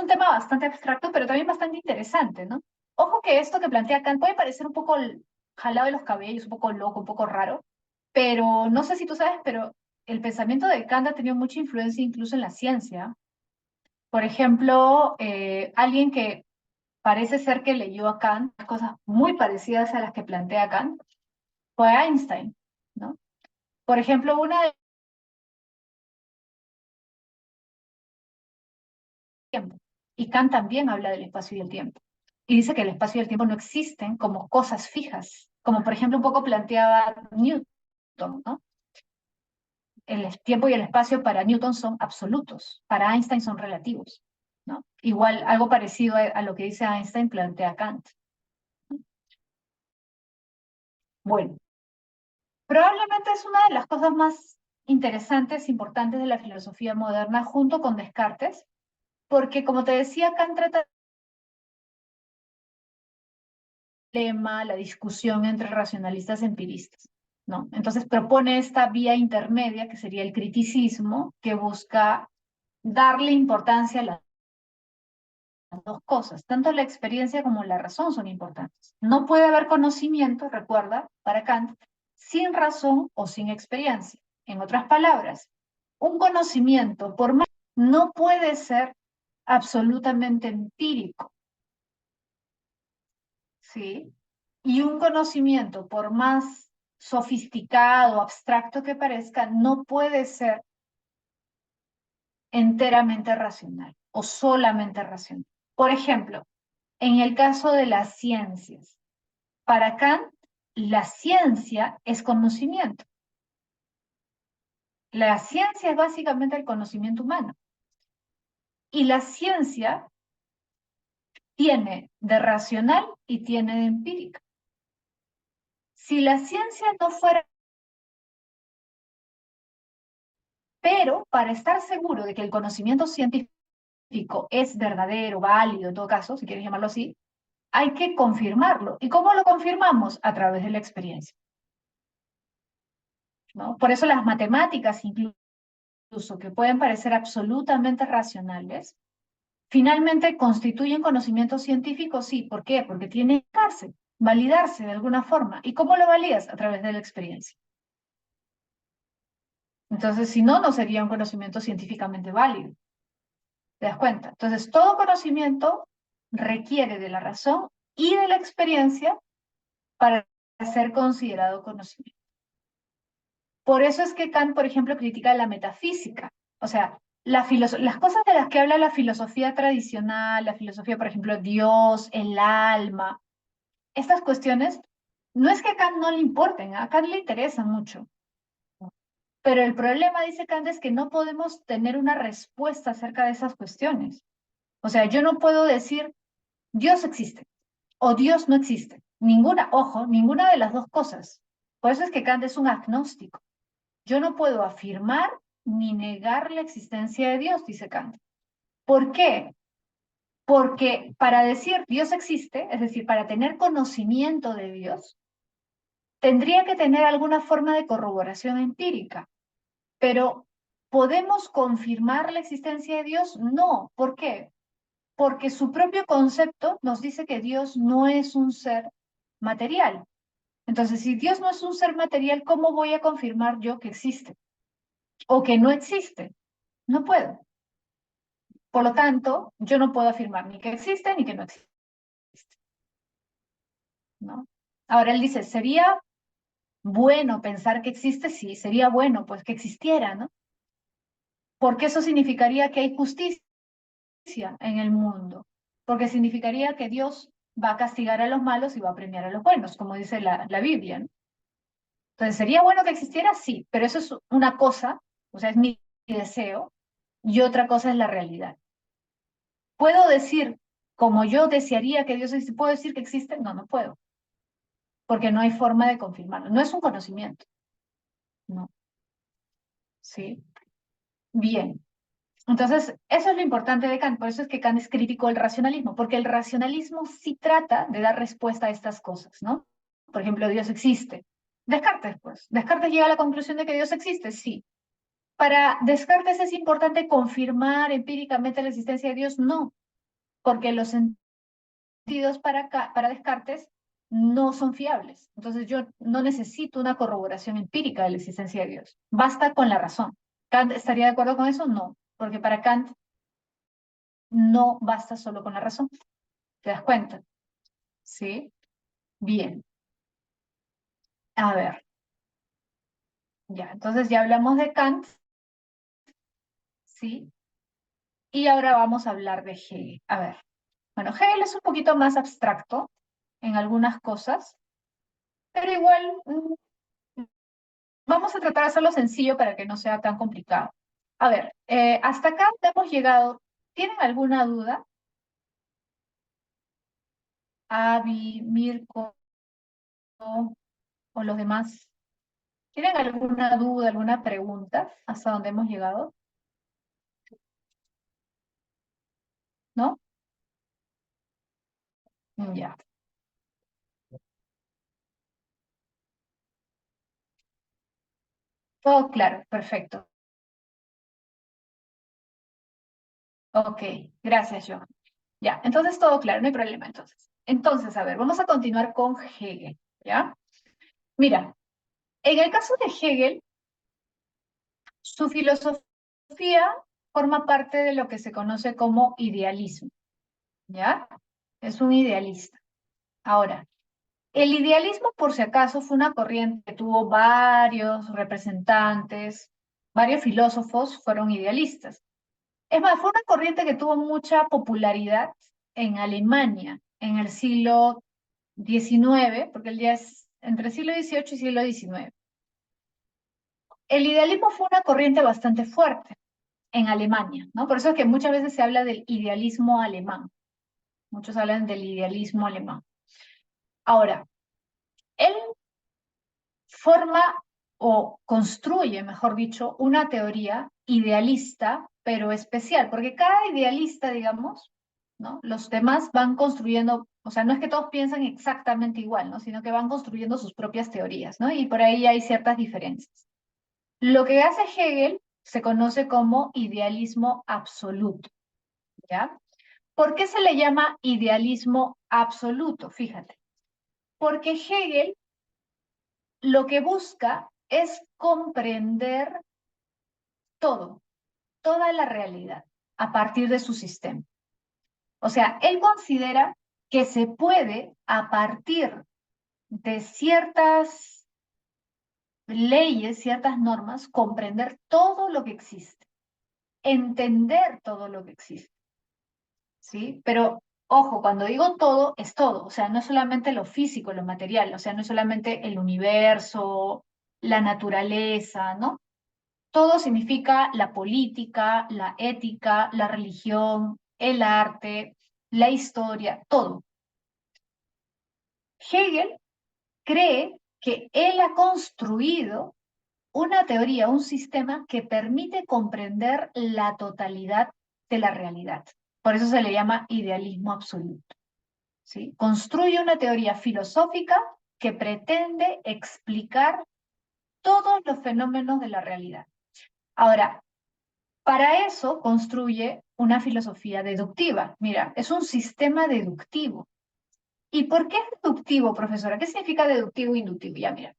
tema bastante abstracto, pero también bastante interesante, ¿no? Ojo que esto que plantea Kant puede parecer un poco jalado de los cabellos, un poco loco, un poco raro, pero no sé si tú sabes, pero el pensamiento de Kant ha tenido mucha influencia incluso en la ciencia. Por ejemplo, alguien que parece ser que leyó a Kant cosas muy parecidas a las que plantea Kant fue Einstein, ¿no? Por ejemplo, una de tiempo. Y Kant también habla del espacio y el tiempo. Y dice que el espacio y el tiempo no existen como cosas fijas, como por ejemplo un poco planteaba Newton, ¿no? El tiempo y el espacio para Newton son absolutos, para Einstein son relativos, ¿no? Igual, algo parecido a lo que dice Einstein plantea Kant. Bueno, probablemente es una de las cosas más interesantes, importantes de la filosofía moderna, junto con Descartes, porque como te decía, Kant trata la discusión entre racionalistas y empiristas, ¿no? Entonces propone esta vía intermedia, que sería el criticismo, que busca darle importancia a las dos cosas. Tanto la experiencia como la razón son importantes. No puede haber conocimiento, recuerda, para Kant, sin razón o sin experiencia. En otras palabras, un conocimiento, por más, no puede ser absolutamente empírico, ¿sí? Y un conocimiento, por más sofisticado, abstracto que parezca, no puede ser enteramente racional o solamente racional. Por ejemplo, en el caso de las ciencias, para Kant, la ciencia es conocimiento. La ciencia es básicamente el conocimiento humano. Y la ciencia tiene de racional y tiene de empírica. Si la ciencia no fuera Pero para estar seguro de que el conocimiento científico es verdadero, válido, en todo caso, si quieres llamarlo así, hay que confirmarlo. ¿Y cómo lo confirmamos? A través de la experiencia, ¿no? Por eso las matemáticas, incluso que pueden parecer absolutamente racionales, finalmente constituyen conocimiento científico, sí. ¿Por qué? Porque tiene que validarse de alguna forma. ¿Y cómo lo validas? A través de la experiencia. Entonces, si no, no sería un conocimiento científicamente válido. ¿Te das cuenta? Entonces, todo conocimiento requiere de la razón y de la experiencia para ser considerado conocimiento. Por eso es que Kant, por ejemplo, critica la metafísica. O sea, las cosas de las que habla la filosofía tradicional, la filosofía, por ejemplo, Dios, el alma, estas cuestiones, no es que a Kant no le importen, a Kant le interesan mucho. Pero el problema, dice Kant, es que no podemos tener una respuesta acerca de esas cuestiones. O sea, yo no puedo decir, Dios existe o Dios no existe. Ninguna, ojo, ninguna de las dos cosas. Por eso es que Kant es un agnóstico. Yo no puedo afirmar ni negar la existencia de Dios, dice Kant. ¿Por qué? Porque para decir Dios existe, es decir, para tener conocimiento de Dios, tendría que tener alguna forma de corroboración empírica. Pero ¿podemos confirmar la existencia de Dios? No. ¿Por qué? Porque su propio concepto nos dice que Dios no es un ser material. Entonces, si Dios no es un ser material, ¿cómo voy a confirmar yo que existe? O que no existe. No puedo. Por lo tanto, yo no puedo afirmar ni que existe ni que no existe, ¿no? Ahora él dice, ¿sería bueno pensar que existe? Sí, sería bueno pues que existiera, ¿no? Porque eso significaría que hay justicia en el mundo, porque significaría que Dios va a castigar a los malos y va a premiar a los buenos, como dice la Biblia, ¿no? Entonces, ¿sería bueno que existiera? Sí, pero eso es una cosa, o sea, es mi deseo, y otra cosa es la realidad. ¿Puedo decir, como yo desearía que Dios existe, puedo decir que existe? No, no puedo, porque no hay forma de confirmarlo. No es un conocimiento, ¿no? ¿Sí? Bien. Entonces, eso es lo importante de Kant. Por eso es que Kant es crítico del racionalismo, porque el racionalismo sí trata de dar respuesta a estas cosas, ¿no? Por ejemplo, Dios existe. Descartes, pues. Descartes llega a la conclusión de que Dios existe, sí. Para Descartes es importante confirmar empíricamente la existencia de Dios, no, porque los sentidos para Descartes no son fiables. Entonces yo no necesito una corroboración empírica de la existencia de Dios. Basta con la razón. ¿Kant estaría de acuerdo con eso? No, porque para Kant no basta solo con la razón. ¿Te das cuenta? ¿Sí? Bien. A ver. Ya, entonces ya hablamos de Kant, ¿sí? Y ahora vamos a hablar de Hegel. A ver. Bueno, Hegel es un poquito más abstracto en algunas cosas, pero igual vamos a tratar de hacerlo sencillo para que no sea tan complicado. A ver, hasta acá hemos llegado. ¿Tienen alguna duda? Avi, Mirko o los demás. ¿Tienen alguna duda, alguna pregunta hasta dónde hemos llegado? ¿No? Ya. Todo claro, perfecto. Ok, gracias, Johan. Ya, entonces todo claro, no hay problema entonces. Entonces, a ver, vamos a continuar con Hegel, ¿ya? Mira, en el caso de Hegel, su filosofía forma parte de lo que se conoce como idealismo, ¿ya? Es un idealista. Ahora, el idealismo, por si acaso, fue una corriente que tuvo varios representantes, varios filósofos fueron idealistas. Es más, fue una corriente que tuvo mucha popularidad en Alemania en el siglo XIX, porque el día es entre siglo XVIII y siglo XIX. El idealismo fue una corriente bastante fuerte en Alemania, ¿no? Por eso es que muchas veces se habla del idealismo alemán. Muchos hablan del idealismo alemán. Ahora, él forma o construye, mejor dicho, una teoría idealista, pero especial, porque cada idealista, digamos, ¿no? Los demás van construyendo, o sea, no es que todos piensan exactamente igual, ¿no? Sino que van construyendo sus propias teorías, ¿no? Y por ahí hay ciertas diferencias. Lo que hace Hegel se conoce como idealismo absoluto, ¿ya? ¿Por qué se le llama idealismo absoluto? Fíjate, porque Hegel lo que busca es comprender todo, toda la realidad a partir de su sistema. O sea, él considera que se puede, a partir de ciertas leyes, ciertas normas, comprender todo lo que existe, entender todo lo que existe, ¿sí? Pero, ojo, cuando digo todo, es todo, o sea, no es solamente lo físico, lo material, o sea, no es solamente el universo, la naturaleza, ¿no? Todo significa la política, la ética, la religión, el arte, la historia, todo. Hegel cree que él ha construido una teoría, un sistema que permite comprender la totalidad de la realidad. Por eso se le llama idealismo absoluto. ¿Sí? Construye una teoría filosófica que pretende explicar todos los fenómenos de la realidad. Ahora, para eso construye una filosofía deductiva. Mira, es un sistema deductivo. ¿Y por qué es deductivo, profesora? ¿Qué significa deductivo e inductivo? Ya, mira.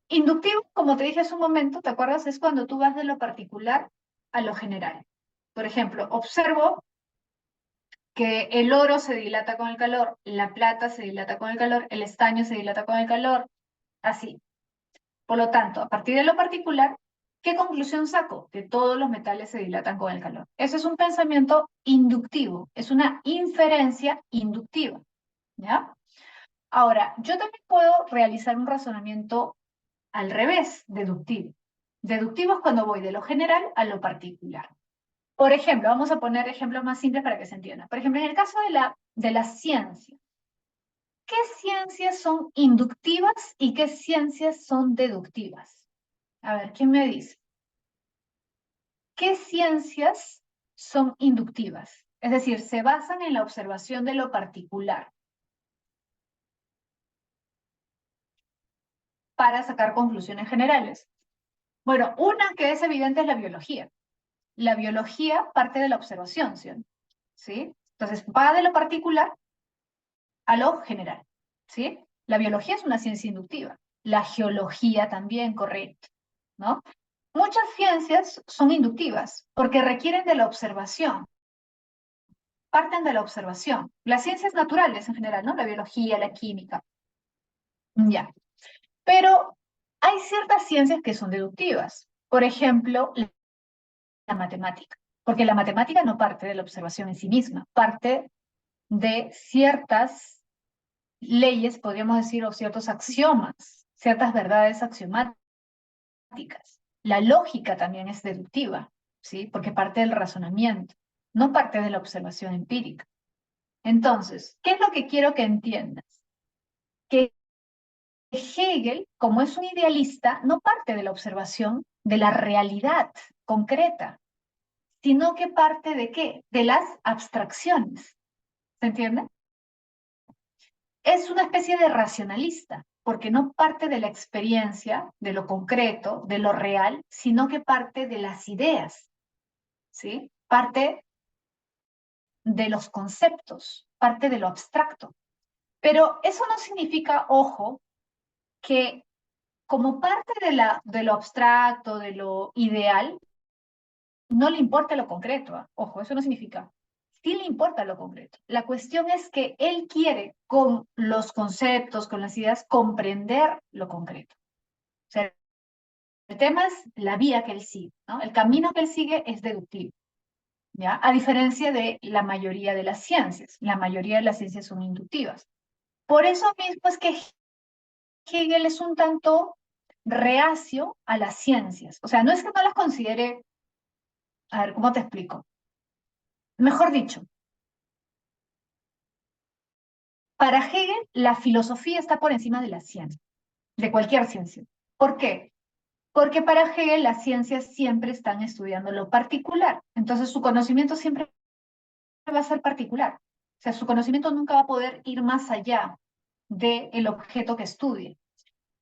Inductivo, como te dije hace un momento, ¿te acuerdas? Es cuando tú vas de lo particular a lo general. Por ejemplo, observo que el oro se dilata con el calor, la plata se dilata con el calor, el estaño se dilata con el calor, así. Por lo tanto, a partir de lo particular, ¿qué conclusión saco? Que todos los metales se dilatan con el calor. Eso es un pensamiento inductivo, es una inferencia inductiva, ¿ya? Ahora, yo también puedo realizar un razonamiento al revés, deductivo. Deductivo es cuando voy de lo general a lo particular. Por ejemplo, vamos a poner ejemplos más simples para que se entienda. Por ejemplo, en el caso de la ciencia, ¿qué ciencias son inductivas y qué ciencias son deductivas? A ver, ¿quién me dice? ¿Qué ciencias son inductivas? Es decir, se basan en la observación de lo particular para sacar conclusiones generales. Bueno, una que es evidente es la biología. La biología parte de la observación, ¿sí? ¿Sí? Entonces, va de lo particular a lo general, ¿sí? La biología es una ciencia inductiva. La geología también, correcto, ¿no? Muchas ciencias son inductivas porque requieren de la observación, parten de la observación. Las ciencias naturales en general, ¿no? La biología, la química, ya. Pero hay ciertas ciencias que son deductivas. Por ejemplo, la matemática. Porque la matemática no parte de la observación en sí misma, parte de ciertas leyes, podríamos decir, o ciertos axiomas, ciertas verdades axiomáticas. La lógica también es deductiva, ¿sí? Porque parte del razonamiento, no parte de la observación empírica. Entonces, ¿qué es lo que quiero que entiendas? Que Hegel, como es un idealista, no parte de la observación de la realidad concreta, sino que parte de qué? De las abstracciones. ¿Se entiende? Es una especie de racionalista, porque no parte de la experiencia, de lo concreto, de lo real, sino que parte de las ideas, ¿sí? Parte de los conceptos, parte de lo abstracto. Pero eso no significa, ojo, que como parte de lo abstracto, de lo ideal, no le importa lo concreto. ¿Ah? Ojo, eso no significa. Sí le importa lo concreto. La cuestión es que él quiere con los conceptos, con las ideas, comprender lo concreto. O sea, el tema es la vía que él sigue, ¿no? El camino que él sigue es deductivo, ¿ya? A diferencia de la mayoría de las ciencias. La mayoría de las ciencias son inductivas. Por eso mismo es que Hegel es un tanto reacio a las ciencias. O sea, no es que no las considere, a ver, ¿cómo te explico? Mejor dicho, para Hegel la filosofía está por encima de la ciencia, de cualquier ciencia. ¿Por qué? Porque para Hegel las ciencias siempre están estudiando lo particular. Entonces su conocimiento siempre va a ser particular. O sea, su conocimiento nunca va a poder ir más allá del objeto que estudie.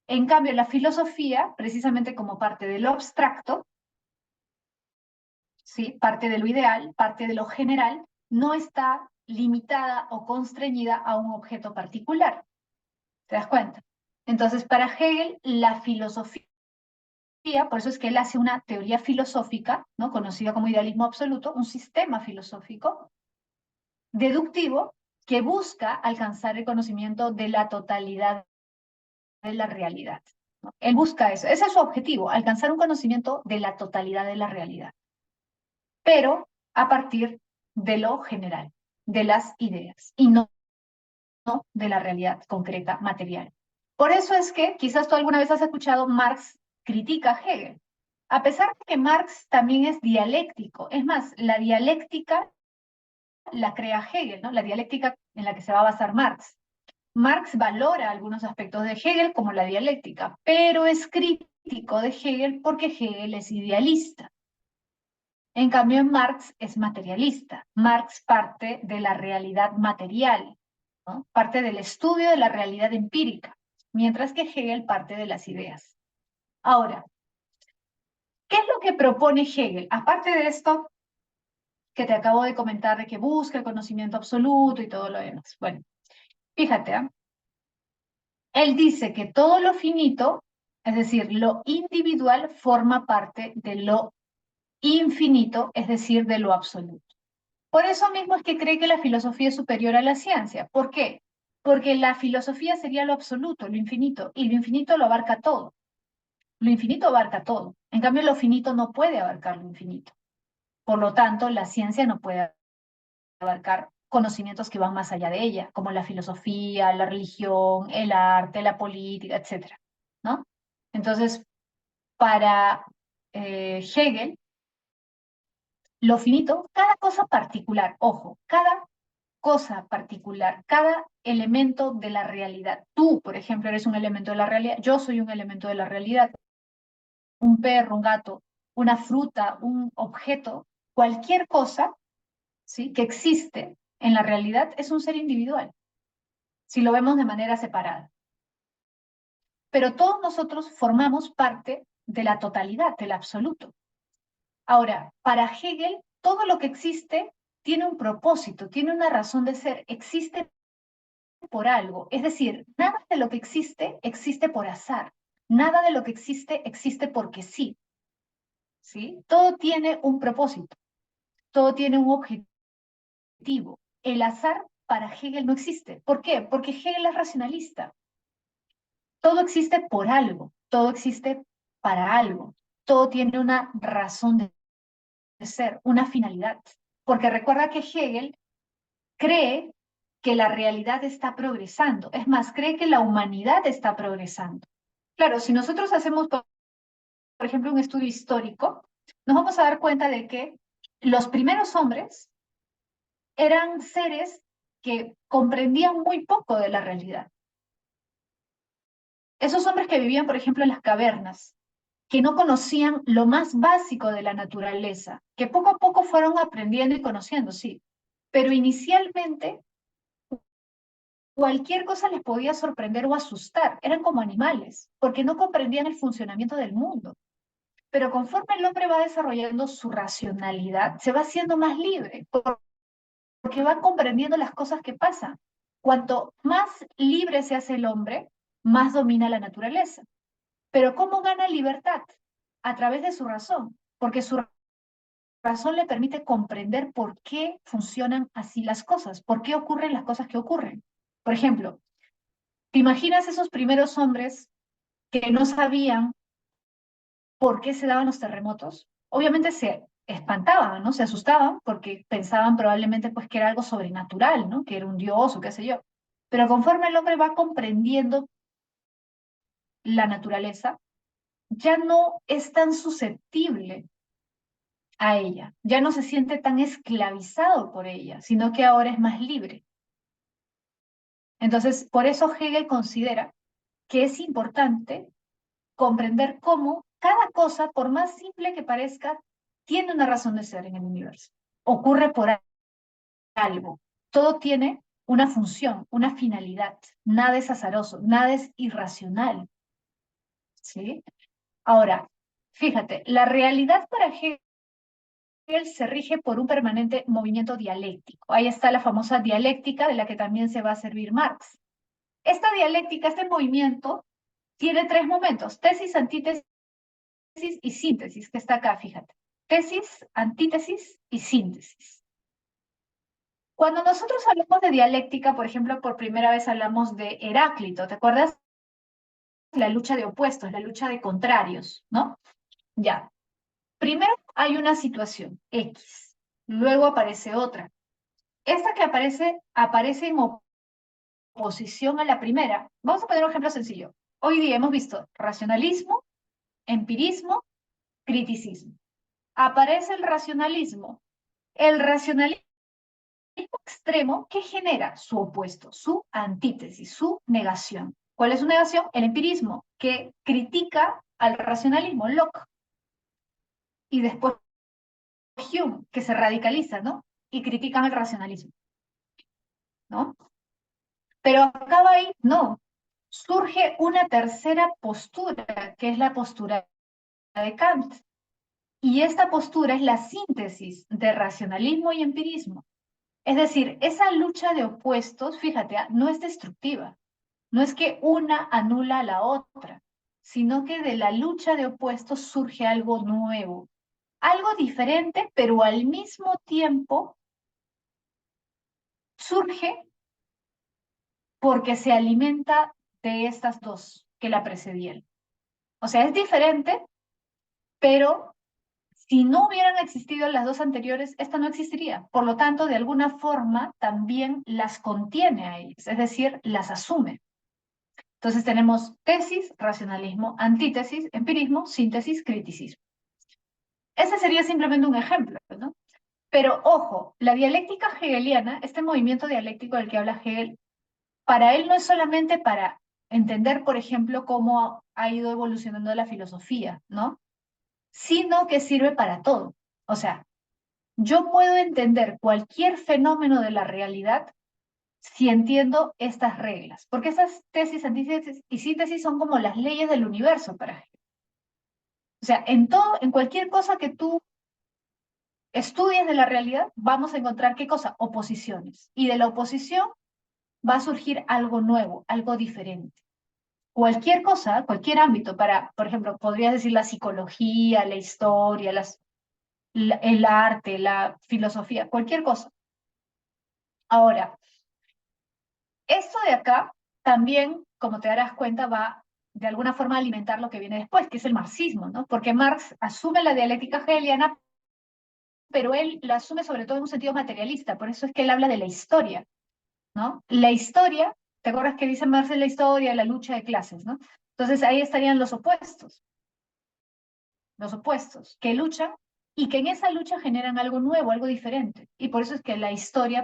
En cambio, la filosofía, precisamente como parte de lo abstracto, ¿sí? Parte de lo ideal, parte de lo general, no está limitada o constreñida a un objeto particular. ¿Te das cuenta? Entonces, para Hegel, la filosofía, por eso es que él hace una teoría filosófica, ¿no? Conocida como idealismo absoluto, un sistema filosófico deductivo que busca alcanzar el conocimiento de la totalidad de la realidad, ¿no? Él busca eso, ese es su objetivo, alcanzar un conocimiento de la totalidad de la realidad, pero a partir de lo general, de las ideas, y no de la realidad concreta, material. Por eso es que, quizás tú alguna vez has escuchado, Marx critica a Hegel, a pesar de que Marx también es dialéctico. Es más, la dialéctica la crea Hegel, ¿no? La dialéctica en la que se va a basar Marx. Marx valora algunos aspectos de Hegel como la dialéctica, pero es crítico de Hegel porque Hegel es idealista. En cambio, Marx es materialista. Marx parte de la realidad material, ¿no? Parte del estudio de la realidad empírica, mientras que Hegel parte de las ideas. Ahora, ¿qué es lo que propone Hegel? Aparte de esto que te acabo de comentar, de que busca el conocimiento absoluto y todo lo demás. Bueno, fíjate, ¿eh? Él dice que todo lo finito, es decir, lo individual, forma parte de lo infinito, es decir, de lo absoluto. Por eso mismo es que cree que la filosofía es superior a la ciencia. ¿Por qué? Porque la filosofía sería lo absoluto, lo infinito, y lo infinito lo abarca todo. Lo infinito abarca todo. En cambio, lo finito no puede abarcar lo infinito. Por lo tanto, la ciencia no puede abarcar conocimientos que van más allá de ella, como la filosofía, la religión, el arte, la política, etcétera, ¿no? Entonces, para Hegel, lo finito, cada cosa particular, ojo, cada cosa particular, cada elemento de la realidad. Tú, por ejemplo, eres un elemento de la realidad, yo soy un elemento de la realidad, un perro, un gato, una fruta, un objeto, cualquier cosa, ¿sí? Que existe en la realidad es un ser individual, si lo vemos de manera separada. Pero todos nosotros formamos parte de la totalidad, del absoluto. Ahora, para Hegel, todo lo que existe tiene un propósito, tiene una razón de ser, existe por algo. Es decir, nada de lo que existe existe por azar. Nada de lo que existe existe porque sí. ¿Sí? Todo tiene un propósito, todo tiene un objetivo. El azar para Hegel no existe. ¿Por qué? Porque Hegel es racionalista. Todo existe por algo, todo existe para algo, todo tiene una razón de ser, una finalidad. Porque recuerda que Hegel cree que la realidad está progresando, es más, cree que la humanidad está progresando. Claro, si nosotros hacemos, por ejemplo, un estudio histórico, nos vamos a dar cuenta de que los primeros hombres eran seres que comprendían muy poco de la realidad. Esos hombres que vivían, por ejemplo, en las cavernas, que no conocían lo más básico de la naturaleza, que poco a poco fueron aprendiendo y conociendo, sí, pero inicialmente cualquier cosa les podía sorprender o asustar, eran como animales, porque no comprendían el funcionamiento del mundo. Pero conforme el hombre va desarrollando su racionalidad, se va haciendo más libre, porque va comprendiendo las cosas que pasan. Cuanto más libre se hace el hombre, más domina la naturaleza. Pero ¿cómo gana libertad? A través de su razón, porque su razón le permite comprender por qué funcionan así las cosas, por qué ocurren las cosas que ocurren. Por ejemplo, ¿te imaginas esos primeros hombres que no sabían por qué se daban los terremotos? Obviamente se espantaban, ¿no? Se asustaban porque pensaban probablemente pues que era algo sobrenatural, ¿no? Que era un dios o qué sé yo. Pero conforme el hombre va comprendiendo la naturaleza, ya no es tan susceptible a ella, ya no se siente tan esclavizado por ella, sino que ahora es más libre. Entonces, por eso Hegel considera que es importante comprender cómo cada cosa, por más simple que parezca, tiene una razón de ser en el universo. Ocurre por algo. Todo tiene una función, una finalidad. Nada es azaroso, nada es irracional. ¿Sí? Ahora, fíjate, la realidad para Hegel se rige por un permanente movimiento dialéctico. Ahí está la famosa dialéctica de la que también se va a servir Marx. Esta dialéctica, este movimiento, tiene tres momentos: tesis, antítesis y síntesis, que está acá, fíjate. Tesis, antítesis y síntesis. Cuando nosotros hablamos de dialéctica, por ejemplo, por primera vez hablamos de Heráclito, ¿te acuerdas? La lucha de opuestos, la lucha de contrarios, ¿no? Ya. Primero hay una situación X, luego aparece otra. Esta que aparece en oposición a la primera. Vamos a poner un ejemplo sencillo. Hoy día hemos visto racionalismo, empirismo, criticismo. Aparece el racionalismo. El racionalismo extremo, ¿qué genera? Su opuesto, su antítesis, su negación. ¿Cuál es su negación? El empirismo, que critica al racionalismo, Locke. Y después Hume, que se radicaliza, ¿no? Y critican el racionalismo, ¿no? Pero acaba ahí, no. Surge una tercera postura, que es la postura de Kant. Y esta postura es la síntesis de racionalismo y empirismo. Es decir, esa lucha de opuestos, fíjate, no es destructiva. No es que una anula a la otra, sino que de la lucha de opuestos surge algo nuevo, algo diferente, pero al mismo tiempo surge porque se alimenta de estas dos que la precedían. O sea, es diferente, pero si no hubieran existido las dos anteriores, esta no existiría. Por lo tanto, de alguna forma también las contiene a ellas, es decir, las asume. Entonces tenemos tesis, racionalismo, antítesis, empirismo, síntesis, criticismo. Ese sería simplemente un ejemplo, ¿no? Pero ojo, la dialéctica hegeliana, este movimiento dialéctico del que habla Hegel, para él no es solamente para entender, por ejemplo, cómo ha ido evolucionando la filosofía, ¿no? Sino que sirve para todo. O sea, yo puedo entender cualquier fenómeno de la realidad si entiendo estas reglas, porque esas tesis, antítesis y síntesis son como las leyes del universo para Hegel. O sea, en todo, en cualquier cosa que tú estudies de la realidad, vamos a encontrar ¿qué cosa? Oposiciones. Y de la oposición va a surgir algo nuevo, algo diferente. Cualquier cosa, cualquier ámbito, por ejemplo, podrías decir la psicología, la historia, el arte, la filosofía, cualquier cosa. Ahora, esto de acá también, como te darás cuenta, va de alguna forma a alimentar lo que viene después, que es el marxismo, ¿no? Porque Marx asume la dialéctica hegeliana, pero él la asume sobre todo en un sentido materialista, por eso es que él habla de la historia, ¿no? La historia, ¿te acuerdas que dice Marx en la historia, la lucha de clases, ¿no? Entonces ahí estarían los opuestos, que luchan y que en esa lucha generan algo nuevo, algo diferente. Y por eso es que la historia